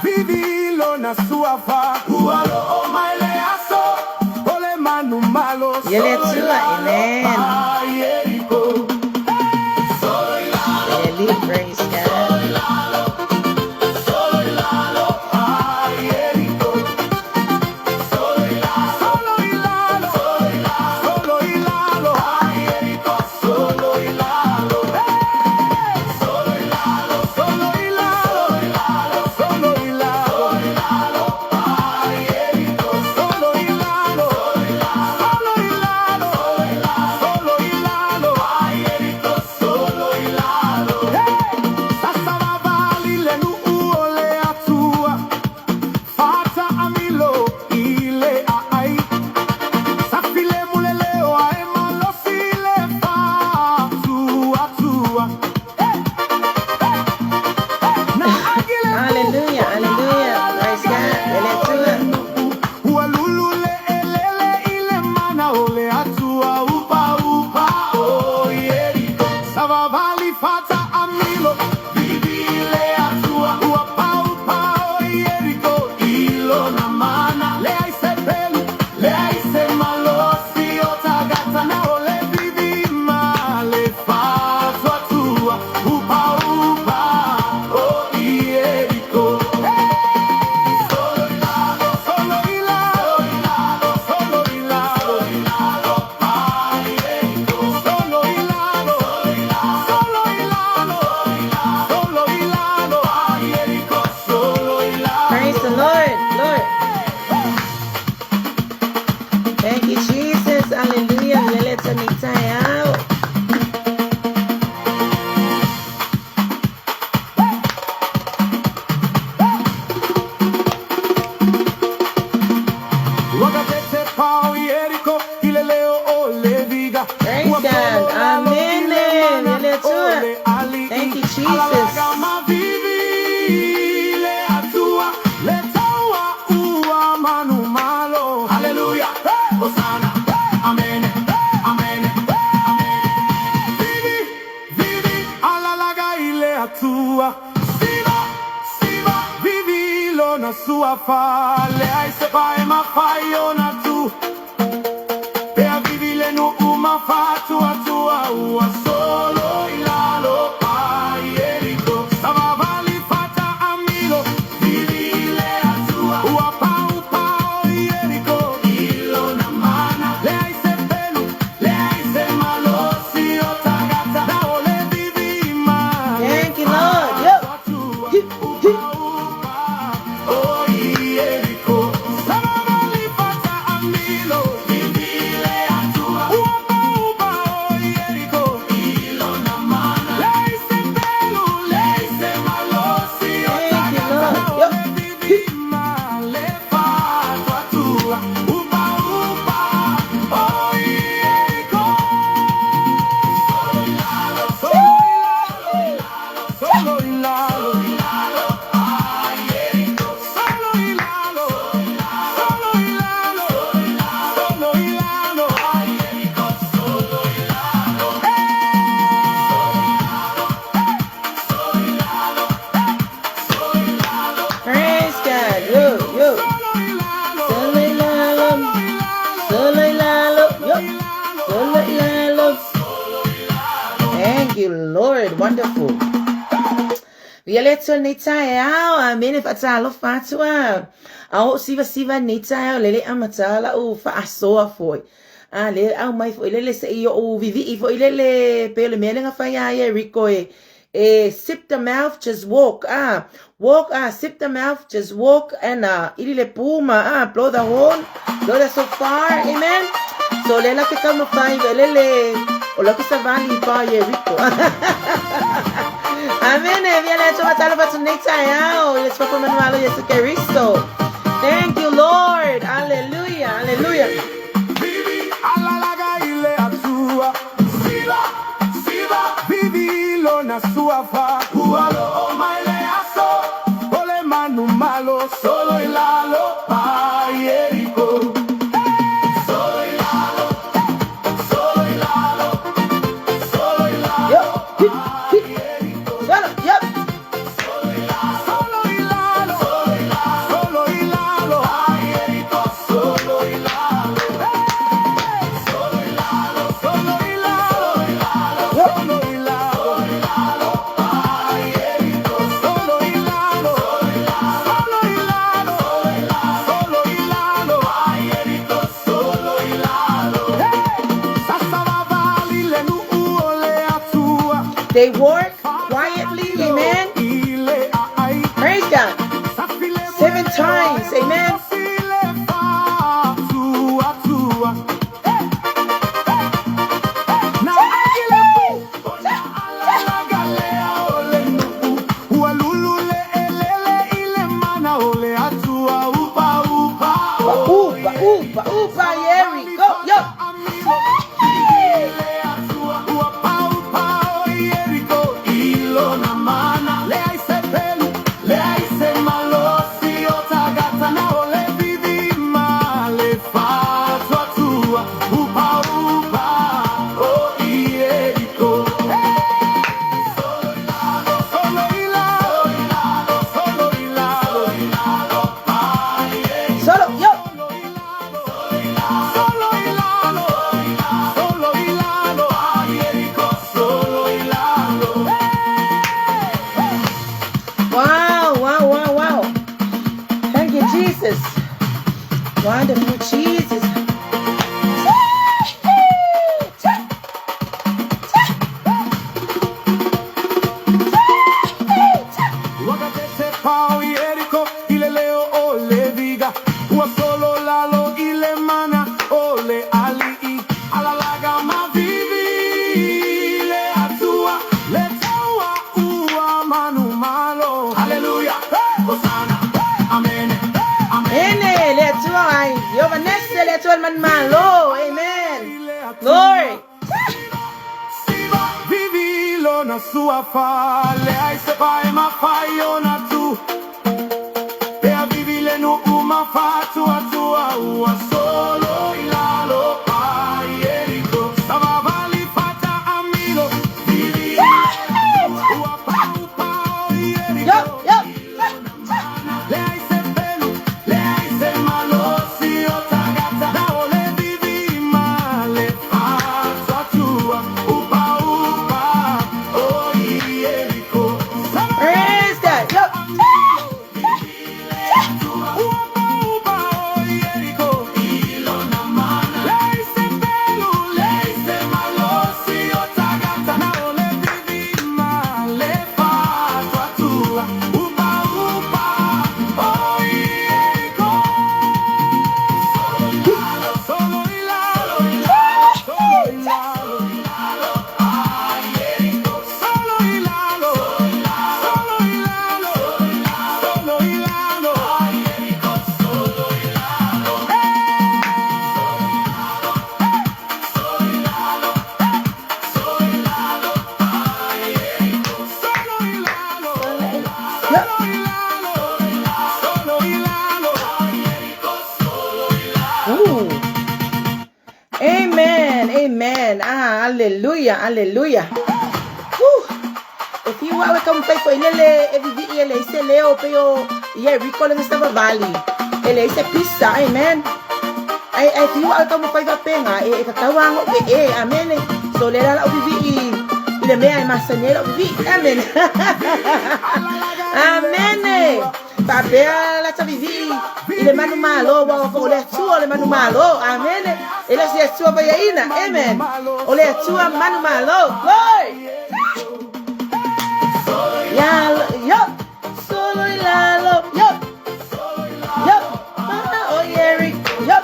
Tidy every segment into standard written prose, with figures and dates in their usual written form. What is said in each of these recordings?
vivi lo na sua fa, ualo o maile aso, ole manu malo, Yeletsua, amen. Hallelujah, praise God. Amen. Fatalo fatua. Au siva nita lele amatala o fa asoa foi. Le au mai foi lele se io o vivi foi lele pele melenga fa ya Rico sip the mouth, just walk. Walk, sip the mouth, just walk and ilile puma, blow the horn, blow the shofar. Amen. So lela ke kama fa lele o lo ke savali pa Rico. Amen. Let's thank you, Lord. Hallelujah. Hallelujah. They work quietly, amen. Praise God. 7 times, amen. Upa, here we go, yo. Solo, yo. Wow. Thank you, Jesus. Wonderful Jesus. Man malo, amen. Glory. Vivilo na sua fale, ai se vai ma fai ona tu. E a vivile no uma fatu a tua ua solo ilalo pai eriko. Stava vali fata amigo. Vivi. Ua pau eriko. Yo. Le ai se pelu, le ai se malo si otagata. Praise God. Yo. Ooh. Amen. Hallelujah. Woo. If you want to come pay for ele se leo pero Rico lang sa Valley. Ele se pista, amen. Ay if you want to come pay for penga ikatawang amen. So le la obibi ile me ay masanero obibi, amen. Amen. Papel la vivi ile manu malo wa ole tuo le manu malo, amen. Ele se tuo ba yaina, amen. Ole tuo manu malo, glory. Yo, solo ilalo, yo, mana oyeri, yo,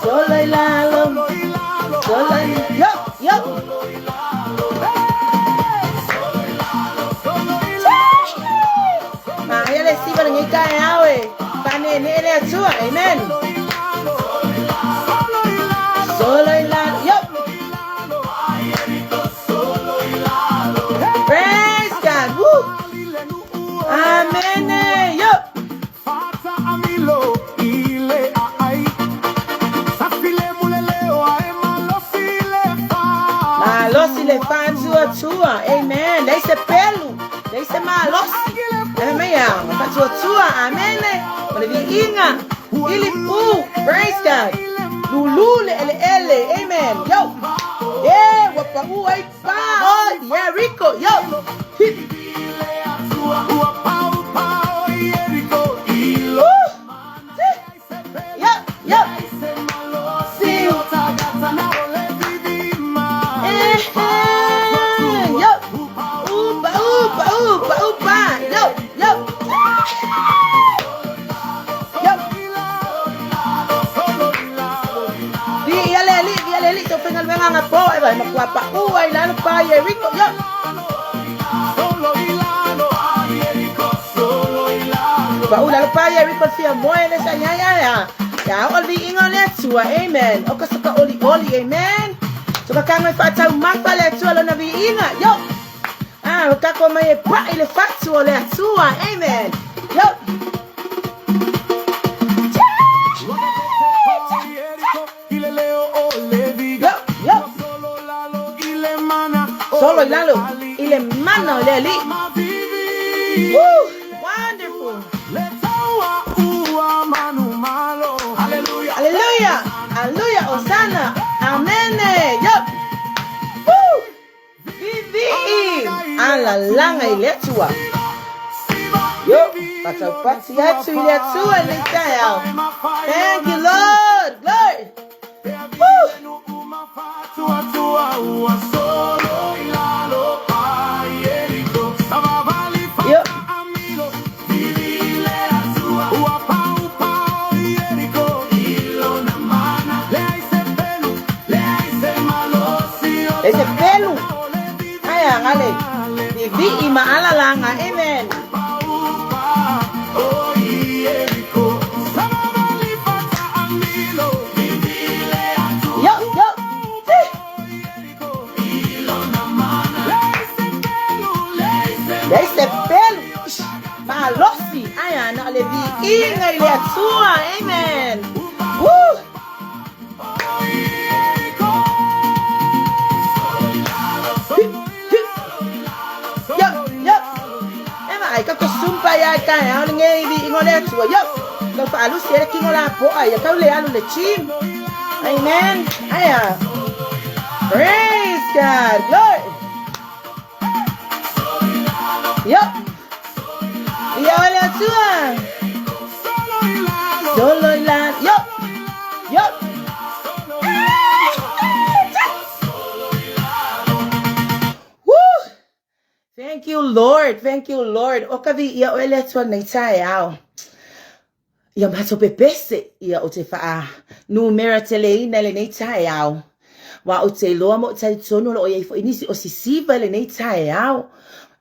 solo ilalo, yo. Ele si ba ngi kai awe, pane ne tua, amen. Solo ilalo, yo. Praise God. Woo. Amen. Yo. Fata amilo ile ai. Safile muleleo ai Malosi le fan tua. Amen. Lei se pelu. Lei se malosi. Amen. Fa tua. Amen. Ole inga. Ili pu. Praise God. Lulule ele. Amen. Yo. Yeah, wapa uai pa. Oh, yeah, Rico. Yo. Yo. ai makuapa ua ilalo pa Jericho. Yo. Solo Ilalo, Jericho, solo Ilalo. Ba ula pa Jericho fia moe le sa ya. Ya oli ingo le tua. Amen. Oka saka oli amen. Soka kanga fatau mapa le tua lo na vi inga. Yo. Kako mai pa ile fatu le tua. Amen. Yo. Solo Ilalo, ile mano le li. Woo, wonderful. Hallelujah, hallelujah, Hosanna, amen. Yo, woo, vivi, ala langa ile tua. Yo, patau pati hatu ile tua le tayao. Thank you, Lord, Lord. Woo. Ese pelo. Aya ngale. Vivi ima ala langa. Amen. Yo. Ese pelo. Malosi. Aya na le vi inga ile tua. Amen. Woo. Ai ka sumpa ya ka ya ngai di ngole tua yo ka fa alu sere ki ngola po ai ka le alu le chim. Amen. Aya. Praise God. Lord. Yo. Ya wala tua. Solo Ilalo. Yo. Yo. Thank you, Lord. Thank you, Lord. Okavi ia ole tua nei tai au. Ia mato pepese ia o te faa. Numera tele ina le nei tai au. Wa o te loa mo tai tono lo ia fo inisi o sisiva le nei tai au.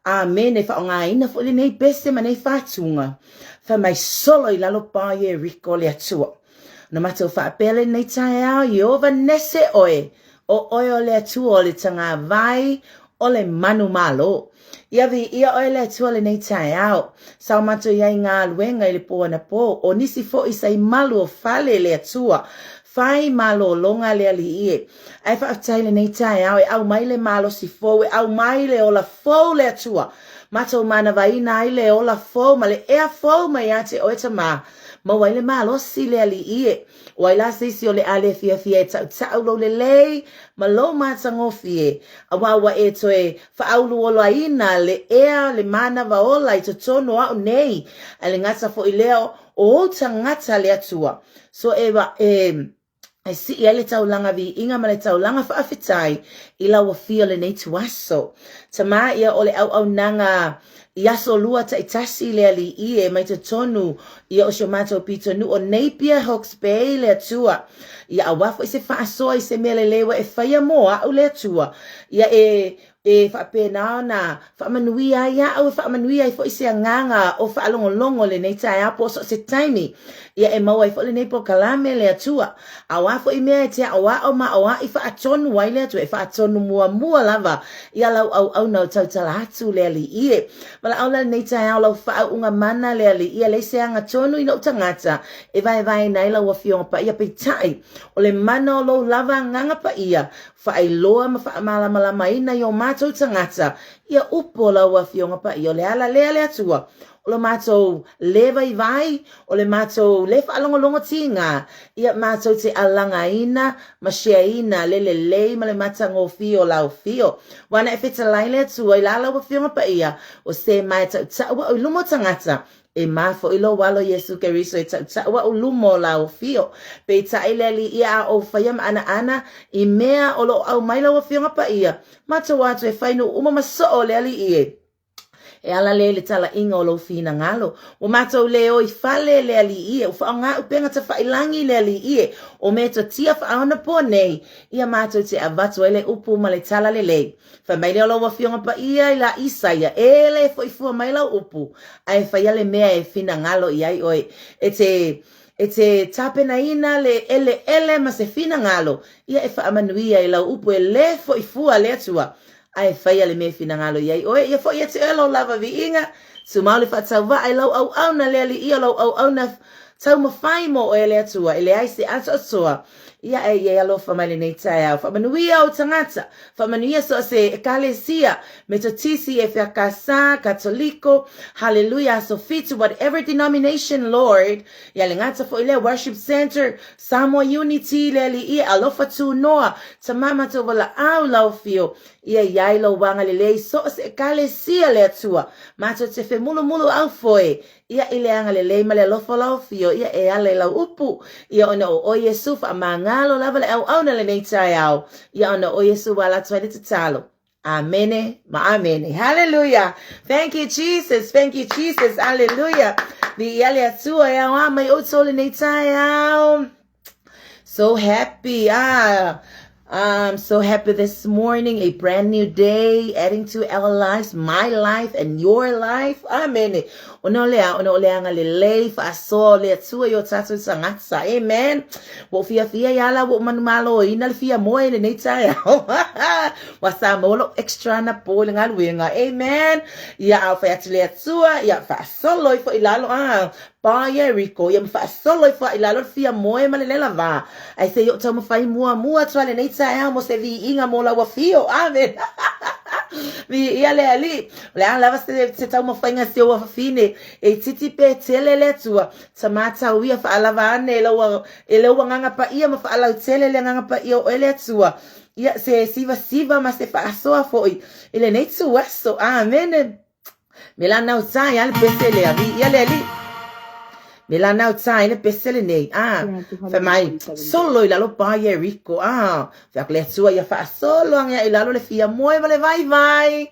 Amen. E fa nga ina fo le nei pese ma nei fatunga. Fa mai solo Ilalo pa Jericho le atua. No mato fa pele nei tai au. Iova nese oe. O oe o le atua o le tanga vai o le manu malo. Ia vi ia o le atua le nei tai au. Sao mato ia ngā luenga i le po na po. O nisi fo isai malu o fale le atua. Fai malo longa le ali ie. Ai fa atai le nei tai au. E au mai le malo si fo. E au mai le o la fo le atua. Mato mana vaina ai le o la fo. Ma le ea fo mai ate o eta ma. Ma wai le malo si le ali ie. Wai la sisi o le ale fia fia e tau lo le lei. Ma lo matango fie. A wawa e toe whaaulu o loa ina le ea le mana vaola i to tono au nei. A le ngata fo i leo o ota ngata le atua. So si ia le taulanga vi inga ma le taulanga whaafitai i lawa fia le nei tuaso. Tama ia o le au nanga iaso lua ta itasi le ali ie mai te tonu ia o shomato pito nu o Napier Hawke's Bay le atua. Ia awafo i se whaasoa i se mele lewa e whaia moa au le atua. Ia whapena na whamanuia ia au whamanuia i fo i se anganga o whaalongolongo le nei tai apo so se taimi. Ia e maua i fo le nei po kalame le atua. Awafo i mea te awa o ma awa i whaatonu wai le atua. E whaatonu mua lava. Ia lau au nau tautala hatu le ali ie. Mala au la nei tai au lau whaau unga mana le ali ia le se anga tonu i no tangata. E vai nai lau wafionga pa ia peitai. O le mana o lau lava nganga pa ia. Whaailoa ma whaamalama ina i o mātou tangata. Ia upo lau wafionga pa ia. O le ala lea le atua. O le mātou lewa i vai. O le mātou lewa alongolongo tinga. Ia mātou te alanga ina. Ma shea ina lele lei ma le matango fio lau fio. Wana e wheta laile atua i la lau wafionga pa ia. O se mai tau taua o lumo tangata. E mafo ilo walo Yesu Keriso e taua o lumo la o fio. Pe taileli ia o whaiam ana i mea o lo au maila o fionga pa ia. Mato watu e whainu uma maso o le ali ie. e ala le tala inga o lo fina ngalo. O mātou le o I fale le ali ie, o wha ngā upenga ta whailangi le ali ie, o me to tia whaona po nei, ia mātou te avatu ele upu ma le tala le lei. Wha mai le olo wa fionga pa ia I la Isaia, e le fo I fua mai lau upu, ai whaia le mea e fina ngalo I ai oi, e te tapena ina le ele ma se fina ngalo, ia e whaamanuia I lau upu e le fo I fua le atua, ai whaia le mea fina ngalo I ai oi, ia fo ia te elo lava vi inga, su maule whatau wa ai lau au na le ali ia lau au na tau mawhai mo o ele atua, ele ai se ato atua, ia e alo whamale nei tai au. Whamanuia o tangata, whamanuia so se ekalesia, metotisi e whiakasa, katoliko, hallelujah, so fit to whatever denomination, Lord, ia le ngata fo ile worship center, Samoa Unity, le ali ia alofa tu noa, tamama to wala au lau fio, ia iai lo wanga le lei, so se ekalesia le atua, mato te fe mulu au foe, ia ile anga le lei ma le alofa lau fio, ia e ale lau upu, ia ona o Yesu fa mangalo lava le au na le nei tai au, ia ona o Yesu wala tuai te talo. Amene, ma amene. Hallelujah. Thank you, Jesus. Thank you, Jesus. Hallelujah. Vi ale atua ia wa mai o tole nei tai au. So happy. I'm so happy this morning, a brand new day, adding to our lives, my life and your life. Amen. Ono lea nga le lei fa so le tua yo tatu sangatsa. Amen. Wo fia yala wo manumalo ina le fia moe le nei tai au. Wasa molo extra na po le ngaluenga. Amen. Ia au fa le tua, ia fa solo fo ilalo Paya Rico, ia fa solo fa ilalo fia moe ma le lava. Ai se yo tamo fai mua tole nei tai au mo se vi inga mo la wa fio. Amen. Vi ia le ali, le lava se tamo fai nga se wa fine. E titi pe tele le tua tamata uia fa alava ane ele nganga pa ia ma fa ala tele le nganga pa ia o ele tua ia se siva ma se fa soa foi ele nei tua so amen melana utai al pesele abi ia le ali melana utai le pesele nei fa mai solo ila lo pa ia rico fa le tua ia fa solo anga ila lo le fia moe vale vai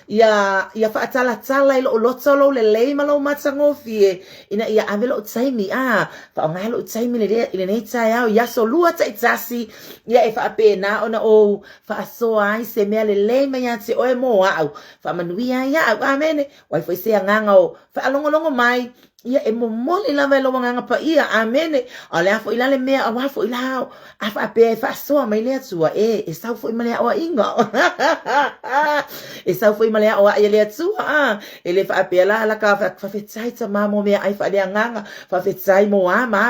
ia fa tala ilo lo solo le le malo matsango fie ina ia avelo taimi fa nga lo taimi le ile nei tai au ia solua tai tasi ia e fa pena ona o fa so ai se me le me ya te o mo au fa manuia ia amen wai foi se nganga o fa longo mai ia e momoli la velo nganga pa ia amen ale afo ila le me afo ila afa pe fa so mai le tua e sa fo mai o inga e sa fo mai o ia le tua ele fa pe la ka fa fetai ta mamo me ai fa le nganga fa fetai mo ma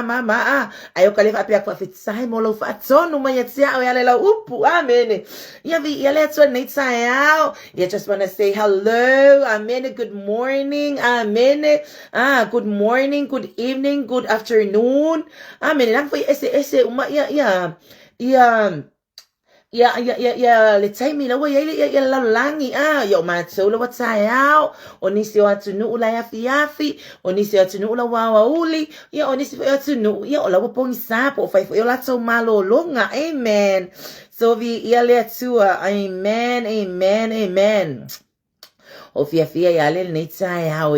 ai o ka le fa pe fa fetai mo lo fa tonu mai tia o ia le la upu amen ia vi ia le tua nei tai au ia just want to say hello amen good morning amen good morning, good evening, good afternoon. Amen. Lang foi ese uma ia le taimi la wai ia la langi yo ma so la watai au onisi o atunu ula ya fiafi onisi o atunu ula wa uli ia onisi o atunu ia ola pongi sapo fai fo la so malo longa amen so vi ia le tua amen o fia ia le nei tai au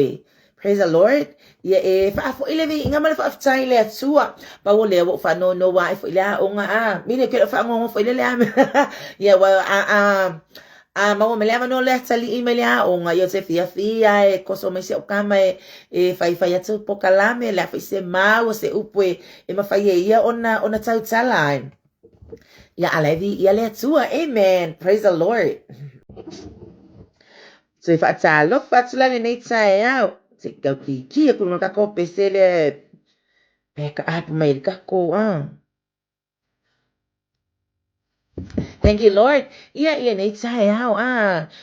praise the Lord. Ia e fa fo ile vi inga mal fa tai le tua pa o le fa no wa fo ile o nga mine ke fa ngo fo ile le ia wa ma o me le no le tali email o nga yo se fia e koso me se o kama e fa atu po kalame la fa se ma o se upwe e ma fa ia ona tau tala ia alevi ia le tua amen praise the Lord so fa talo fa tula ni tai out se kau ki aku ka ko pesele peka apa mai ka ko thank you Lord ia nei tai au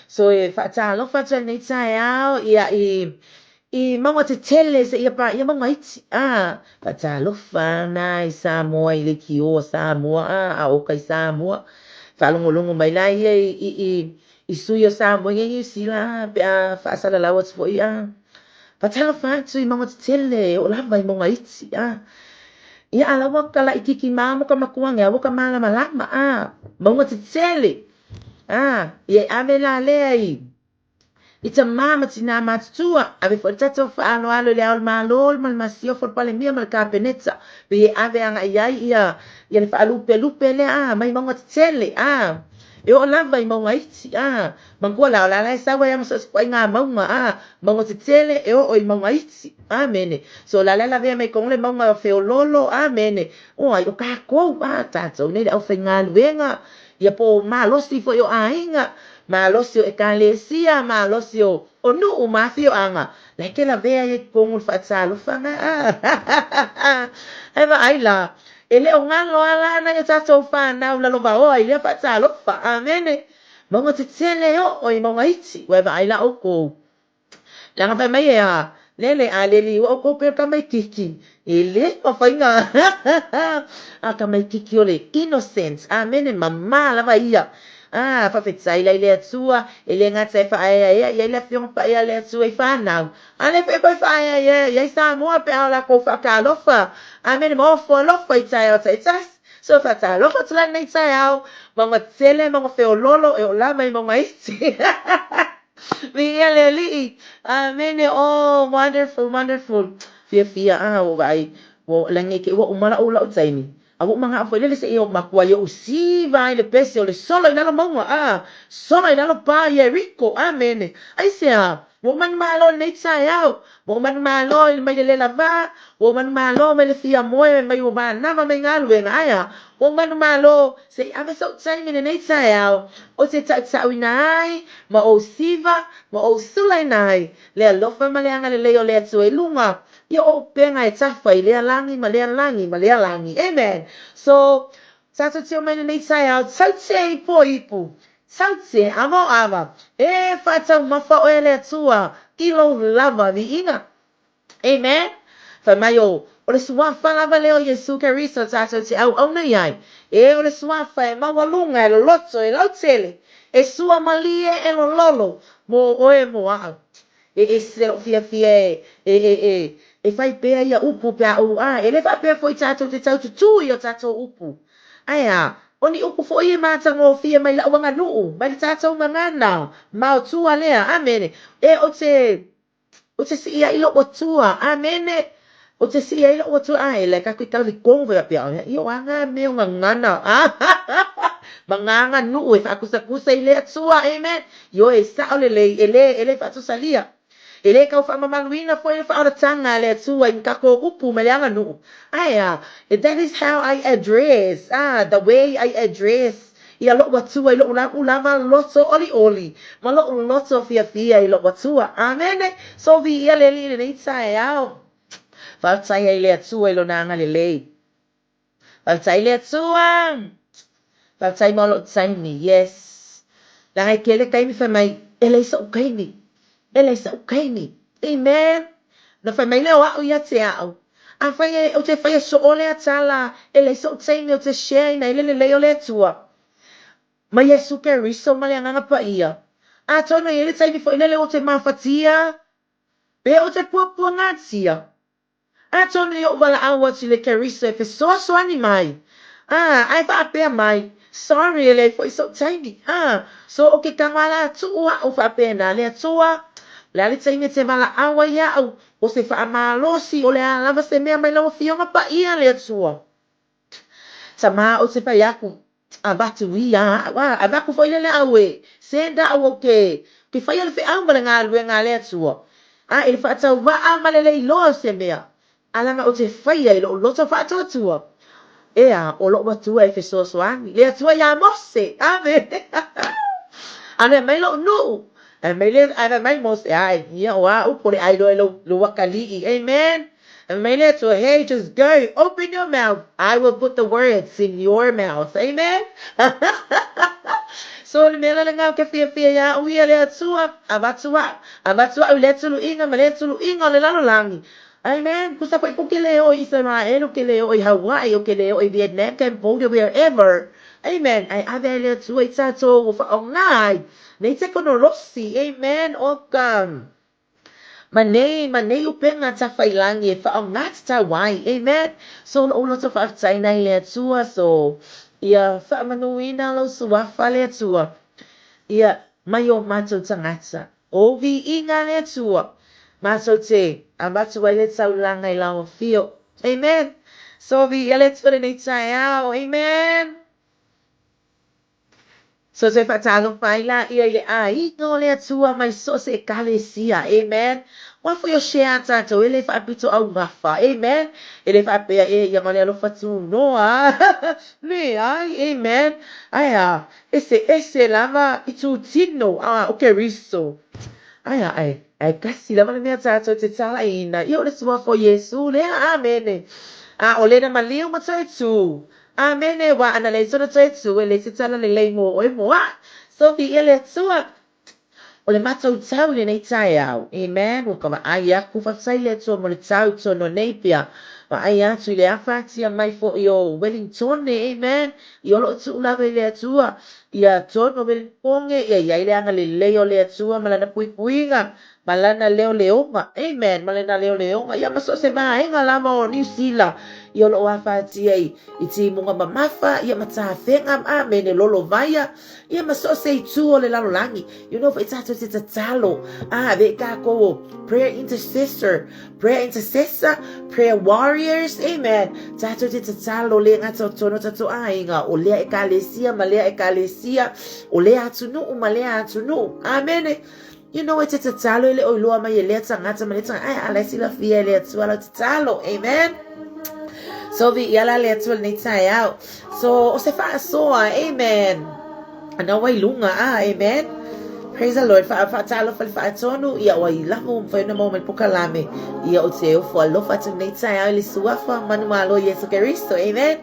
so fa ta lo fa nei tai au ia mama te tele se ia pa ia mama iti fa ta lo fa nai Samoa ile ki o Samoa o kai Samoa fa longo mai lai i suyo Samoa ia sila fa sala la what's for Patala fatu mama tele o lava i monga iti ia ala waka la itiki mamo ka makuanga waka mala malama monga tele ia ave la le ai Ita mama tina matua ave fo tato fa alo le al malol mal masio fo pale mia mal kapenetsa be ave anga ia le fa lupe le mai monga tsele e o lava I monga iti mangua la sa wa yam so nga monga monga tsele e o I monga iti amene so la ve me kong le monga fe lolo amene o ai o ka ko tato ne au fe nga luenga ia po malosi fo yo ainga malosio ekalesia malosio onu umafio anga leke la vea ye kongul fatsalo fanga eva aila ele ongalo ala na ya tato fa na la lo ba o ile fatsalo fa amene mongo titsele yo o mongo iti weva aila oko langa pa mai lele aleli o ko pe ka mai kiki ele o fainga aka mai kiki ole innocence amene mama la va ia fa fetsai lai le atua ele ngata fa ia le fiong pa ia le atua fa now ale fe pa fa ia sa mo pe ala ko fa ka lofa amene mo fo lofa itai o tai so fa ta lofa tla nei tai au mo tsele mo fe o lolo e o la mai mo mai Miguel Eli. Amene. Oh, wonderful, wonderful. Fia o vai. Wo lange ke wo umala ula utaini. Awu mga afo ile se iyo makwa yo usi vai le pese o le solo ina lo monga solo ina lo pa ye rico amene. Ai se wo man malo ne tsa yao. Wo man malo mai le lava. Wo man malo mai le fia moe mai wo ba na mai ngalu nga aya. Wo man malo se ave so tsaini ne tsa yao. O se tsa winai ma o siva ma o sulai nai le alofa ma le anga le leo le atu e lunga ia o penga e tafa I lea langi ma lea langi amen so tato tio mai nei sai au saute I po ipu saute ava e fata mafa o ele atua kilo lava vi inga amen fa mai o le suafa lava leo Yesu Keriso tato te au na iai e o le suafa e maua lunga e lo loto e lau tele e sua malie e lo lolo mo oe mo au e se e fai pea ia upu pea e le fai pea foi tato te tau tutu I o tato upu aia oni upu foi e mata ngō fia mai la wanga nuu mai tato mangana mau tua lea amene e o te si ia ilo o tua amene o te si ia ilo o tua e le kakui tau li kongwe pea I o anga me o ngana manganga nuu e whakusa I lea tua amen yo e sao le ele whatusalia ele kau whamamaluina po e whaaratanga le tua I kako upu me leanga nuu aya that is how I address the way I address ia lo watua I lo lava loto oli ma lo loto fia I lo watua amen so vi ia le nei sai au Faltai ai le tua I lo nanga le lei Faltai le tua Faltai mo lo tsaini yes la ai kele kai mi fa mai ele so kaini ele sa ukaini amen na fa mai leo au ia te au a fai o te fai so ole atala ele so tsaini o te share na ile leo le tua ma Yesu Keriso ma le nganga pa ia a tona ile tsai fo ile o te mafatia pe o te popo ngatia a tona yo wala awa si le Keriso e fe so ani mai ai fa pe mai sorry ele foi so tiny so o ke kamala tua o fa pena le tua la le tsaime te mala awa ia au o se fa amalosi o le alava se mea mai lau fionga pa ia le tua sama o se fa yaku a batu ia a baku foi le awe se da o ke fa ia le fe au mala ngā le tua ele fa tau wa amale le ilo se mea alanga o te fa ia ilo loto fa tua ea o lo matua e fe soasoani le atua ia mose ame ane mai lo nu e mai le ane mai mose ai ia wa upo le ai lo wakali amen and mai le atua hey just go open your mouth I will put the words in your mouth amen so le mela le ngau ke fia ia uia le atua avatua le tulu inga ma le tulu inga le lalo langi amen. Kusa po ipukileo Israel, ukileo I Hawaii, ukileo I Vietnam, Cambodia, wherever. Amen. Ay avele tuay tato ufaongnay. Nei te kono rossi. Amen. Okam. Manay upenga ta failangi faongnat ta wai. Amen. So ulo to fa tsai nai le tua so. Ia fa manuina lo suwa fa le tua. Ia mayo mato tangata. o vi inga le tua. Maso te, a matua le tau langa I lao fio. Amen. So vi ele tua nei tai au. Amen. So se whatalo whai la ia ile a ingo le atua mai so se kalesia. Amen. Wa fo yo share tato ele whapito au ngafa. Amen. Ele whapea e ia ngale alo whatu noa. Me ai. Amen. Aya. Ese lama itu tino. Okay riso. Aya ai kasi lama le mea tato te tala ina. Ia ole tua fo Yesu lea. Amen. Ole na maliu matai tu. Amen. Wa ana le sona tai tu le se tala le le mo o mo. So vi ele tua. O le matau tau le nei tai au. Amen. O kama ai aku whaksai le tua mo le tau tono nei pia. Ma ai atu le awhatia mai fo I o Wellington. Amen. I olo tu ulawe le atua. Ia tono Wellington. Ia le anga le leo le atua. Malana pui puinga. Malana leo leonga. Amen. Malana leo leonga. Ia maso se maenga lama o New Zealand. Ia lo awhatia I ti munga mamafa. Ia matawhenga. Amen. E lolo vaya. Ia maso se I tu o le lalo langi. You know, it's ato te talo. Ve kako prayer intercessor, prayer warriors. Amen. Tato te talo le ngato tono tato ainga. O lea ekalesia, malea ekalesia. O lea atunu, malea atunu. Amen. You know, it's a talo ele o loa mai ele tangata maleta. Ai ala sila fia ele tuala talo. Amen. So vi yala le tuala ni tai out. So o se fa soa. Amen. Ana wai lunga. Amen. Praise the Lord. Fa talo fa tonu ia wai lamu fa no moment pukalame ia o te o fa lo fa tu nei tai ai le suafa manualo Yesu Cristo. Amen.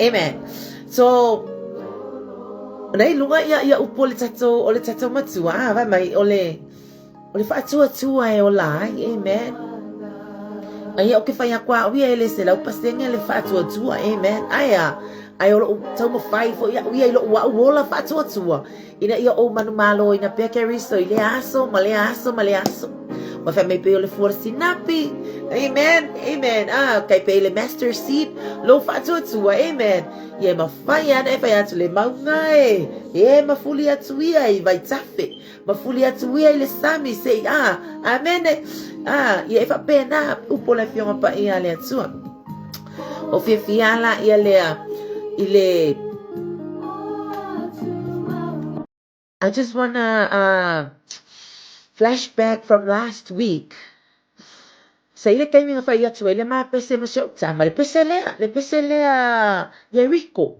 Amen. So nei lunga ia upo le tato o le tato matua vai mai ole fa tua e ola. Amen. Ai o ke fa ya kwa wi ele se la upasenge le fa tua. Amen. Ai o tau mo fai fo ia lo wa wola fa tua. Ina ia o manumalo ina pe Cristo ile aso male aso ma fa me pe le forsi napi. Amen. Kai pe le master seat lo fa tua. Amen. Ye ma fai ana e fai atu le maunga ma fuli atu ia I vai tafe ma fuli atu ia le sami sei amen. Ye fa pena upo le fioma pa ia le atua o fiala ia le ile. I just wanna flashback from last week. Sa ile kai minga fai atu ile ma pese masyo tama le pese lea Jericho.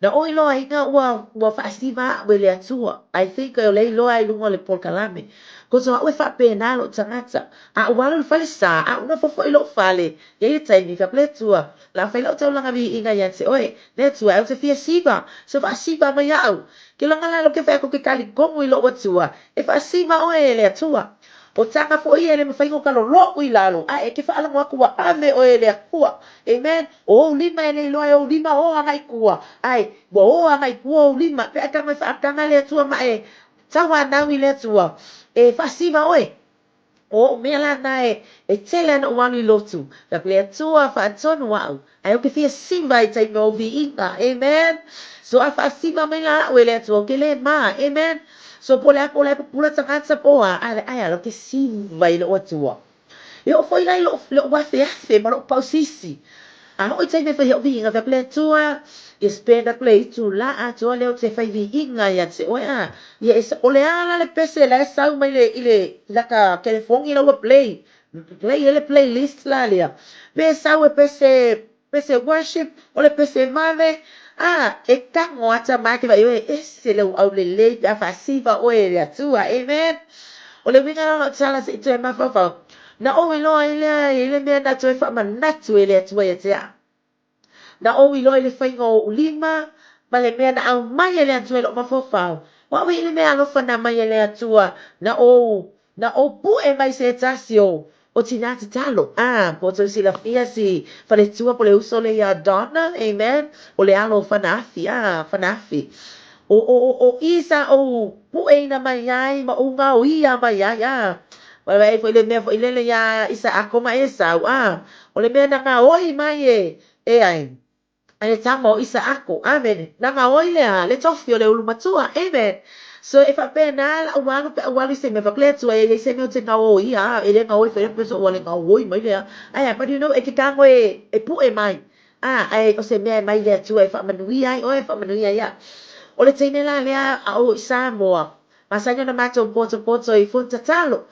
Na oi loa inga ua whaasiva wele atua. I think o lei loa I lunga le polkalame. Ko so ue wha pēnā lo tangata. A uwalo le whale sā. A una fofo I lo whale. Ia I taimi ka pletua. La whai lau tau langa vi inga yan se oe. Le tua au te fia siva. So whaasiva mai au. Ke langa lalo ke whaeko ke kali kongu I lo watua. E whaasiva oe le atua. O tanga po ia le mawhaingo kalo lo I lalo. E ke whaalango aku wa ame oe le akua. Amen. O lima e le loa o lima o angai kua. Wa o angai kua o lima. Pe akanga whaakanga le atua ma tawa nawi le atua. Whaasiva oe. O mea lana e tele ana uwanu I lotu. La le atua whaatonu au. Ai o ke fia simba I taimi o vi inga. Amen. So a whaasiva mai la oe le atua. Ke le ma. Amen. So pole pula tangata poa. Ai alo ke simba I lo atua. E o foi lai lo wafe afe ma lo pausisi. Ano I taimi whai o vi inga. Vea le atua. I spenda play tu la atua leo te whai vi inga ya te oe ia ole ala le pese la sau mai le ile laka telefongi la play ele playlist la lia pe sau pese worship ole pese mave e kango ata maki vai ese le au le a fasiva oe le atua. Amen. Ole winga no tala se tu ma fa na o lo ile me na tu fa manatu ele atua ya te na o lo ile faingo ulima ma le mea na au mai ele atua lo mafofau. Wa we ile mea alofa na mai ele atua na o pu e mai se tasio o tina te talo. Po to si la fia si fale tua po le uso le ia donna. Amen. O le alofa na afi. Fanafi. O isa o pu e na mai ai ma unga o ia mai ai. Wa foi le mea foi le ia isa akoma esa. O le mea na nga oi mai ai. Ai tamo isa ako. Amen. Nanga oile le tofio le ulumatua. Amen. So if a pena awali se me vakle tu e se me te ngao ia ele ngao e fe so wale ngao oi mai le ai but you know e ka ngo e pu e mai ai o se me mai le tu e fa manui ai o e fa manui ai ya o le tene la le a o sa mo ma sa na mato poto i fun tatalo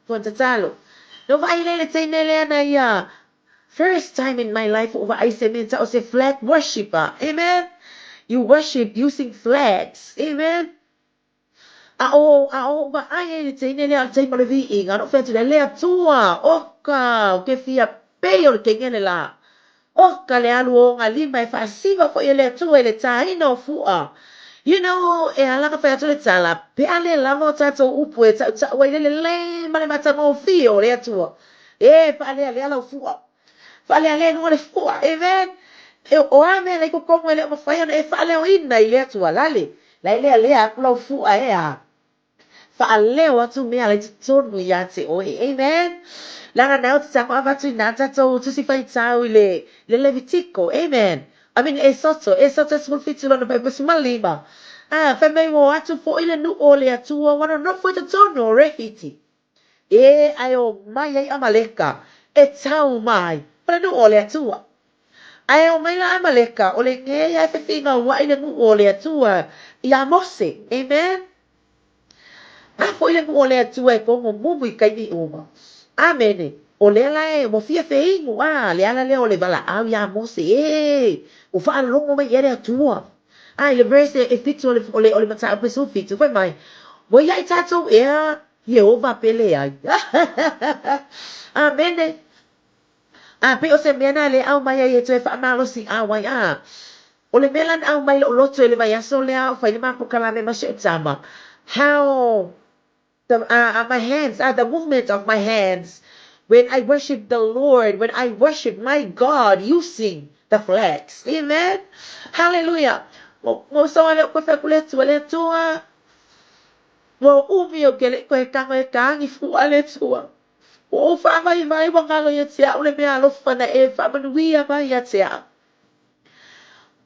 fun tatalo no vai le tene le na ia first time in my life over I se me ta o se flag worshiper amen you worship using flags amen ba ai te ne le te mo le vi inga no fe te le tua o ka ke fia pe o ke ngene la o ka le alu o nga lima e fa siva fo le tua le tai no fua you know e ala ka fa le tala pe ale la mo ta to upu e ta wa le ma le mata mo fio le tua e fa le ala fua fa le no le fua e ven e o ame le ko ko le mo fa e fa le o ina le tua la le a lo fua e a Fa'aleo atu mea le tonu ia te oe. Amen. Lana nao te tako awatu i nā tatou tusi whai tau i le Levitiko. Amen. I mean, e soto small fitu lona pai pasi malima. Whai mai mo atu po i le nu o le atua wana no fwoi te tonu o rehiti. E ai o mai ai amaleka. E tau mai. Pana nu o le atua. Ai o mai la amaleka. O le nge ai whewhinga wa i le nu o le atua. I a mose. Amen. Foi le mo le tu e ko mo mo kai ni uma. Amen. O le la e mo fia fe ingu le ala le o le bala au ya mo se o fa lo mo me yere tua. Le verse e fitu o le mata pe so fitu foi mai. Mo ya tato e Jehova pele ai. Amen. Pe o se mena le au mai e tu e fa malo si wai O le melan au mai lo loto le vai aso le au fa le ma po kala me ma se tama. How my hands, the movement of my hands, when I worship the Lord, when I worship my God using the flags. Amen. Hallelujah. Mo so ale ko fa kule tua. Mo umi o kele ko e fu ale tua. O fa mai wa ngalo ye tia o le mea lo fa na e fa manuia mai ya tia.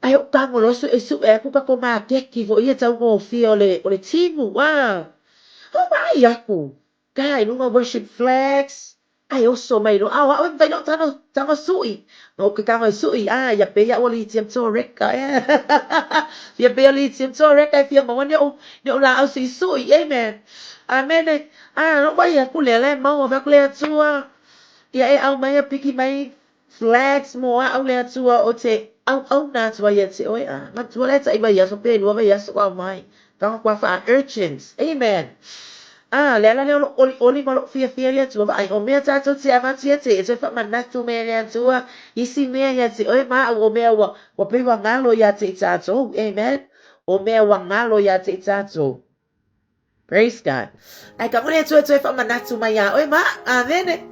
Ai o tango lo e su e ku ka ko ma teki vo ia tau mo fi o le timu Ai aku. Kai nunga worship flags. Ai oso mai no. Au vai no tano sui. No ke tano sui. Ya pe ya oli tiam to reka. Ya pe oli tiam to reka fia mo ne o la au si sui. Amen. Amen. No vai aku le mau ba ku le tua. Ya au mai piki mai flags mo au le tua o te au na tua ya te oi ma tua le ta iba ya so pe no va ya so mai. Tanga kwa fa urchins. Amen. Le oli malo fia le tua ai o mea tato te avanti te e fa manatu me le tua isi mea ya te oi ma o mea wa pe wa ngalo ya te tato. Amen. O mea wa ngalo ya te tato. Praise God. Ai ka mole tua fa manatu mai ya oi ma. Amen.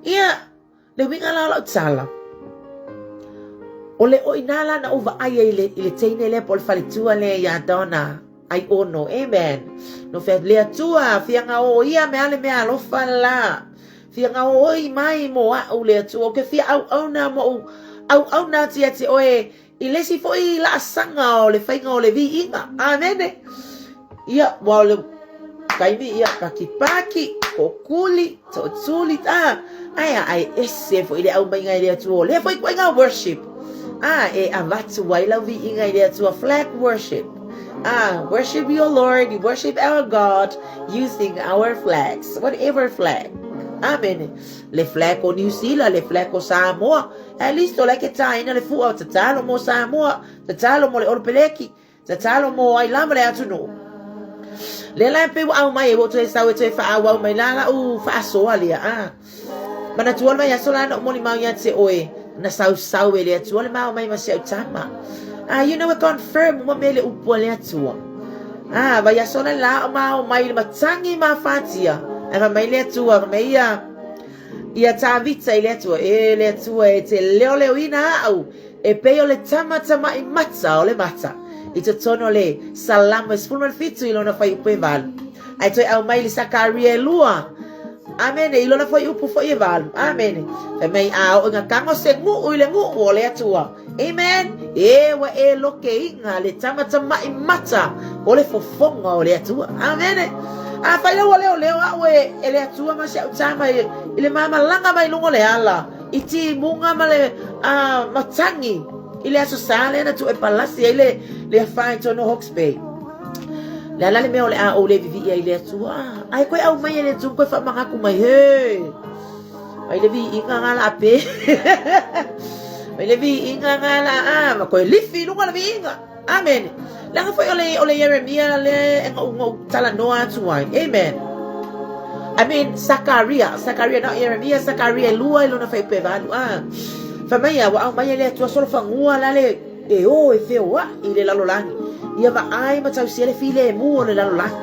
Ia le winga la la tsala. O le oinala na uva ai le teine le pol falitua le ya dona. Ai ono, amen. No fe lea tua, fianga o ia me ale me alofa la. Fianga o oi mai mo au lea tua, ke fia au na mo au na tia te oe, i lesi foi la sanga o le whainga o le vi inga, amen. Ia, wao le kaimi ia paki, kokuli, totuli, ai ese foi le au mai ngai lea tua, le foi koinga worship. E avatu wai lau vi inga lea tua, flag worship. Worship your Lord, you worship our God using our flags, whatever flag. Amen. Le flag o New Zealand, le flag o Samoa. At least o like taina le fu o tatalo mo Samoa, tatalo mo le Orpeleki, tatalo mo ai lama le atuno. Le la pe au mai e woto e sawe te fa au mai la u fa so alia. Mana tuan mai asola no mo ni mau ya te oe. Na sau le tuan mai mai ma se tama. You know, confirm mo mele upole atua. Vai asona la mai matangi ma fatia. Mai le atua, mai ia tavita ile atua. Le atua e te leo ina au. E peo le tama i mata o le mata. I te tono le salama sfulman fitu ilona fai upe val. Ai toi au mai le sakaria lua. Amen. Ilona foi upu foi val. Amen. E mai au nga kango se ngu ile ngu o le atua. Amen. Wa e loke inga le tama i mata o le fofonga o le atua. Amen. A fai leo leo a we ele atua ma se utama ile mama langa mai lungo le ala. Iti munga ma le matangi. Ile aso sale na tu e palasi ile le fai to no Hawke's Bay. La le meo le a o le vivi ile atua. Ai koe au mai ele tu koe fa manga ku mai he. Ai le vi inga ngala pe. Ai le vi inga ngala ma koe lifi lunga le vi inga. Amen. Langa foi ole Yeremia le ngo tala noa tuai. Amen. I mean Zachariah not Yeremia, Zachariah lua ilona fai pe valu. Fa mai wa mai le tu solo fangua la le e feo wa ile la lolangi. Ia va ai ma tau sele file mu le la lolangi.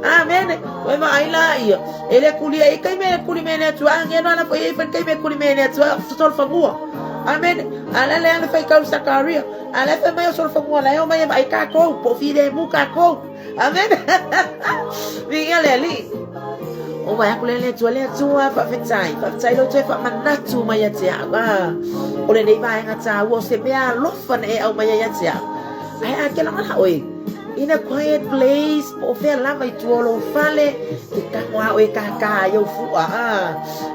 Amen. Wa va ai la ia. Ele kulia e kai me kuli me le tu anga na foi e fa kai me kuli me le tu solo fangua. Amen. Ala le ana fai kau Zachariah. Ala fa mai solo fangua la e mai ai ka ko po file mu ka ko. Amen. Vinga le ali. O vai akulele tuale tua fa fetai lo te fa manatu mai atia o le nei vai ngata wo se mea lofa e au mai atia ai akela mala oi in a quiet place po fe la mai tuolo fale e ka wa o e ka yo fu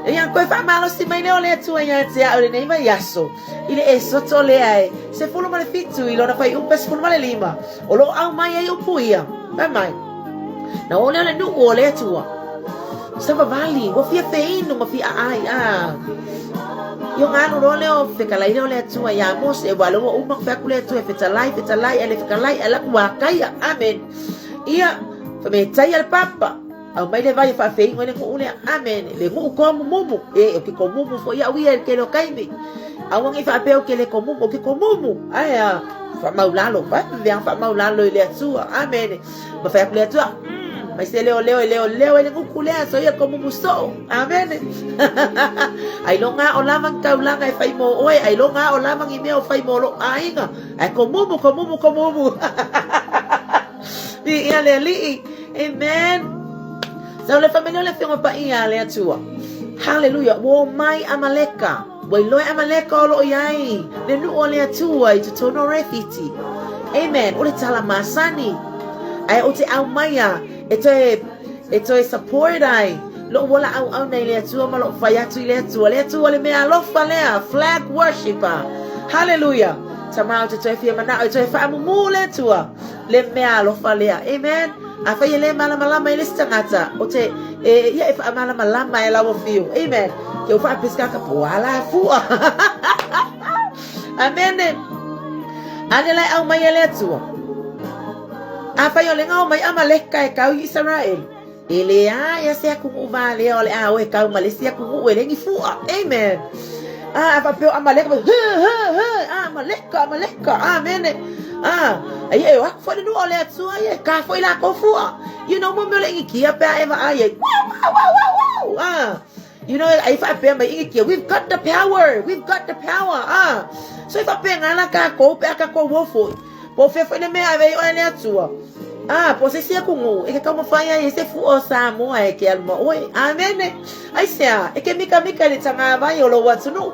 e yang ko fa malo si mai le tua atia o le nei vai aso ile e sotto le ai se fulo male fitu ilo na fai un pes fulo male lima o lo au mai ai o puia mai na ole le nu o le tua Sava vali, wo fia feino, ma fia ai Yo ngano ro leo fekalai leo le tua ya mos e walo o uma fekule tu e fetalai ele fekalai ala kwa kaya. Amen. Ia fa me tai al papa. Au mai le vai fa feino le ko ule. Amen. Le ko mumu e o ki ko mumu fo ia wi ke lo kaimi. Au ngi fa pe o ke le ko mumu o ki ko mumu. Aya fa maulalo fa via fa maulalo le tua. Amen. Ma fekule tua. Mas leo ele kukulea so ia como muso. Amen. Ai longa o lamang kaulanga e fai mo oi ai longa o lamang i meo fai mo lo ainga. Ai como mumu. Ni ia le li. Amen. So le família le fionga pa ia le atua. Hallelujah. Wo mai amaleka. Wai loi amaleka o lo iai. Le nu o le atua i tutono refiti. Amen. O le tala masani. Ai o te au maia. Eto e support ai lo wala au nei le atua ma lo fai atu le atua le mea lofa lea flag worshiper. Hallelujah. Tamau te toi fia mana o toi fa mu le atua le mea lofa lea. Amen. A fai le malama ile stangata o te ia e fa malama e lawo fio. Amen. Ke o fa pesca ka po ala fu. Amen. Ane lai au mai le atua. Apa yo lenga mai amaleka e kau Israel. Ele ya se aku vale ole o e kau Malaysia ku o lengi fu. Amen. Apa pe amaleka amaleka. Amen. Ai eu fo no ole atu ai ka foi la ko fu. You know mo lengi kia pe eva ai. Wow. You know if I pe mai kia we've got the power. So if I pe ngala ka ko wo fo. Po fe foi me ave ole atu. Po se sia kungu e ke kama faya e se fu o sa mo e ke almo oi amen ai sia e ke mika le tanga va yo lo watunu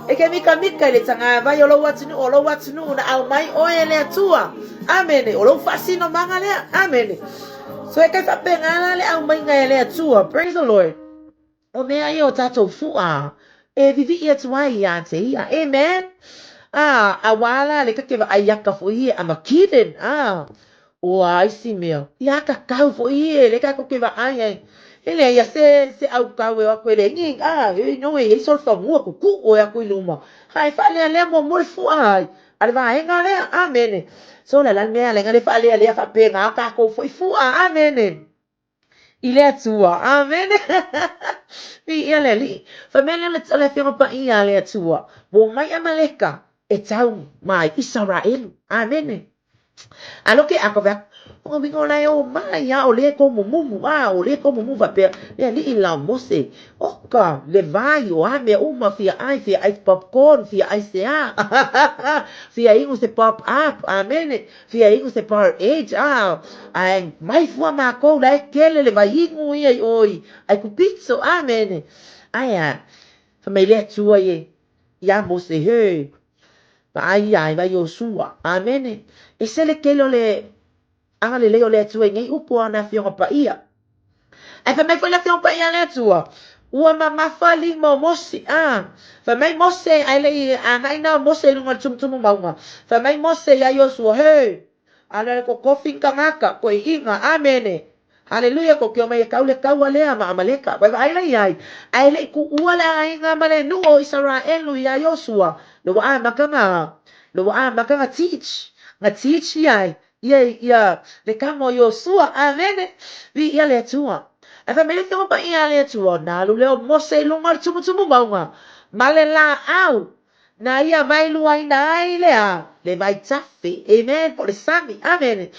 e ke mika le tanga va yo lo watunu na au mai o e le tua amen o lo fasino manga le amen so e ke fa pengala le au mai ngai le tua praise the Lord o me ai o tato fu e vivi e tua ia te ia amen awala le ke va ayaka fu ia amakiden o ai si meu ia ka kau fo ie le ka ko ke va ai ele ia se au kau e ko le ngi no e so fa mu ko ku o ya ko luma hai fa le mo fu ai ale va e ngale amen so la me ale ngale fa le fa pe nga ka ko fu amen ile atua amen vi ia le li fa me le fa pa ia le atua bo mai amaleka e tau mai Israel amen Alo ke ako va o mi ngona o mai ya o le ko mumu o le ko mumu va pe le li la mose o ka le vai o ame uma fia ai popcorn fia ai sea fia ingu se pop up amen fia ingu se par age ai mai fu ma ko la kele le vai ingu ai oi ai ku pizzo amen ai fa me le tua ye ya mose he ai vai o sua amen e se le kelo le anga le leo le atua ngai upo ana fionga pa ia. Ai fa mai foi la fionga pa ia le atua. Ua mamafa lima mosi fa mai mose ai le anga ina mose lunga tum maunga. Fa mai mose ya Yosua he. Ala ko kofi kangaka ko inga amene. Haleluya ko kio mai kaule kaua lea ma amaleka. Ba ai lai ai le ku ua la inga male nu o Israel ya Yosua. Lo makanga teach. Nga teach yai. Ya le kamo Yosua amene. Vi ya le tua. Afa mele tamo pa ia le tua na lu leo mose lunga tumu maunga. Male la au. Na ia mai luai na ai lea. Le vai tafi. Amen. Po le sami. Amen.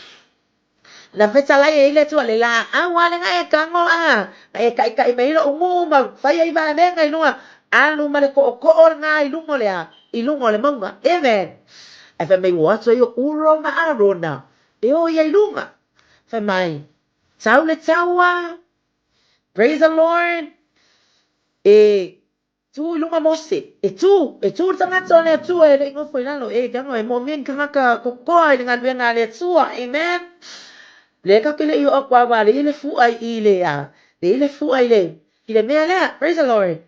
Na feta lai le tua le la au ale nga e kango e kai mai lo ungu ma fai ai va ne ngai lunga. Alu male ko nga i lungo le a. I lungo le maunga. Amen. Afa mai wato yo uro ma arona. E o ia i lunga. Fa mai. Tau le taua. Praise the Lord. Tu lunga mose. Tu tanga tone tu le ngo foi lalo kango e mo men kanga ka ko dengan wenga le tu. Amen. Le ka kile yo akwa ba le fu ai ile a. Le fu ai le. Ile me ala. Praise the Lord.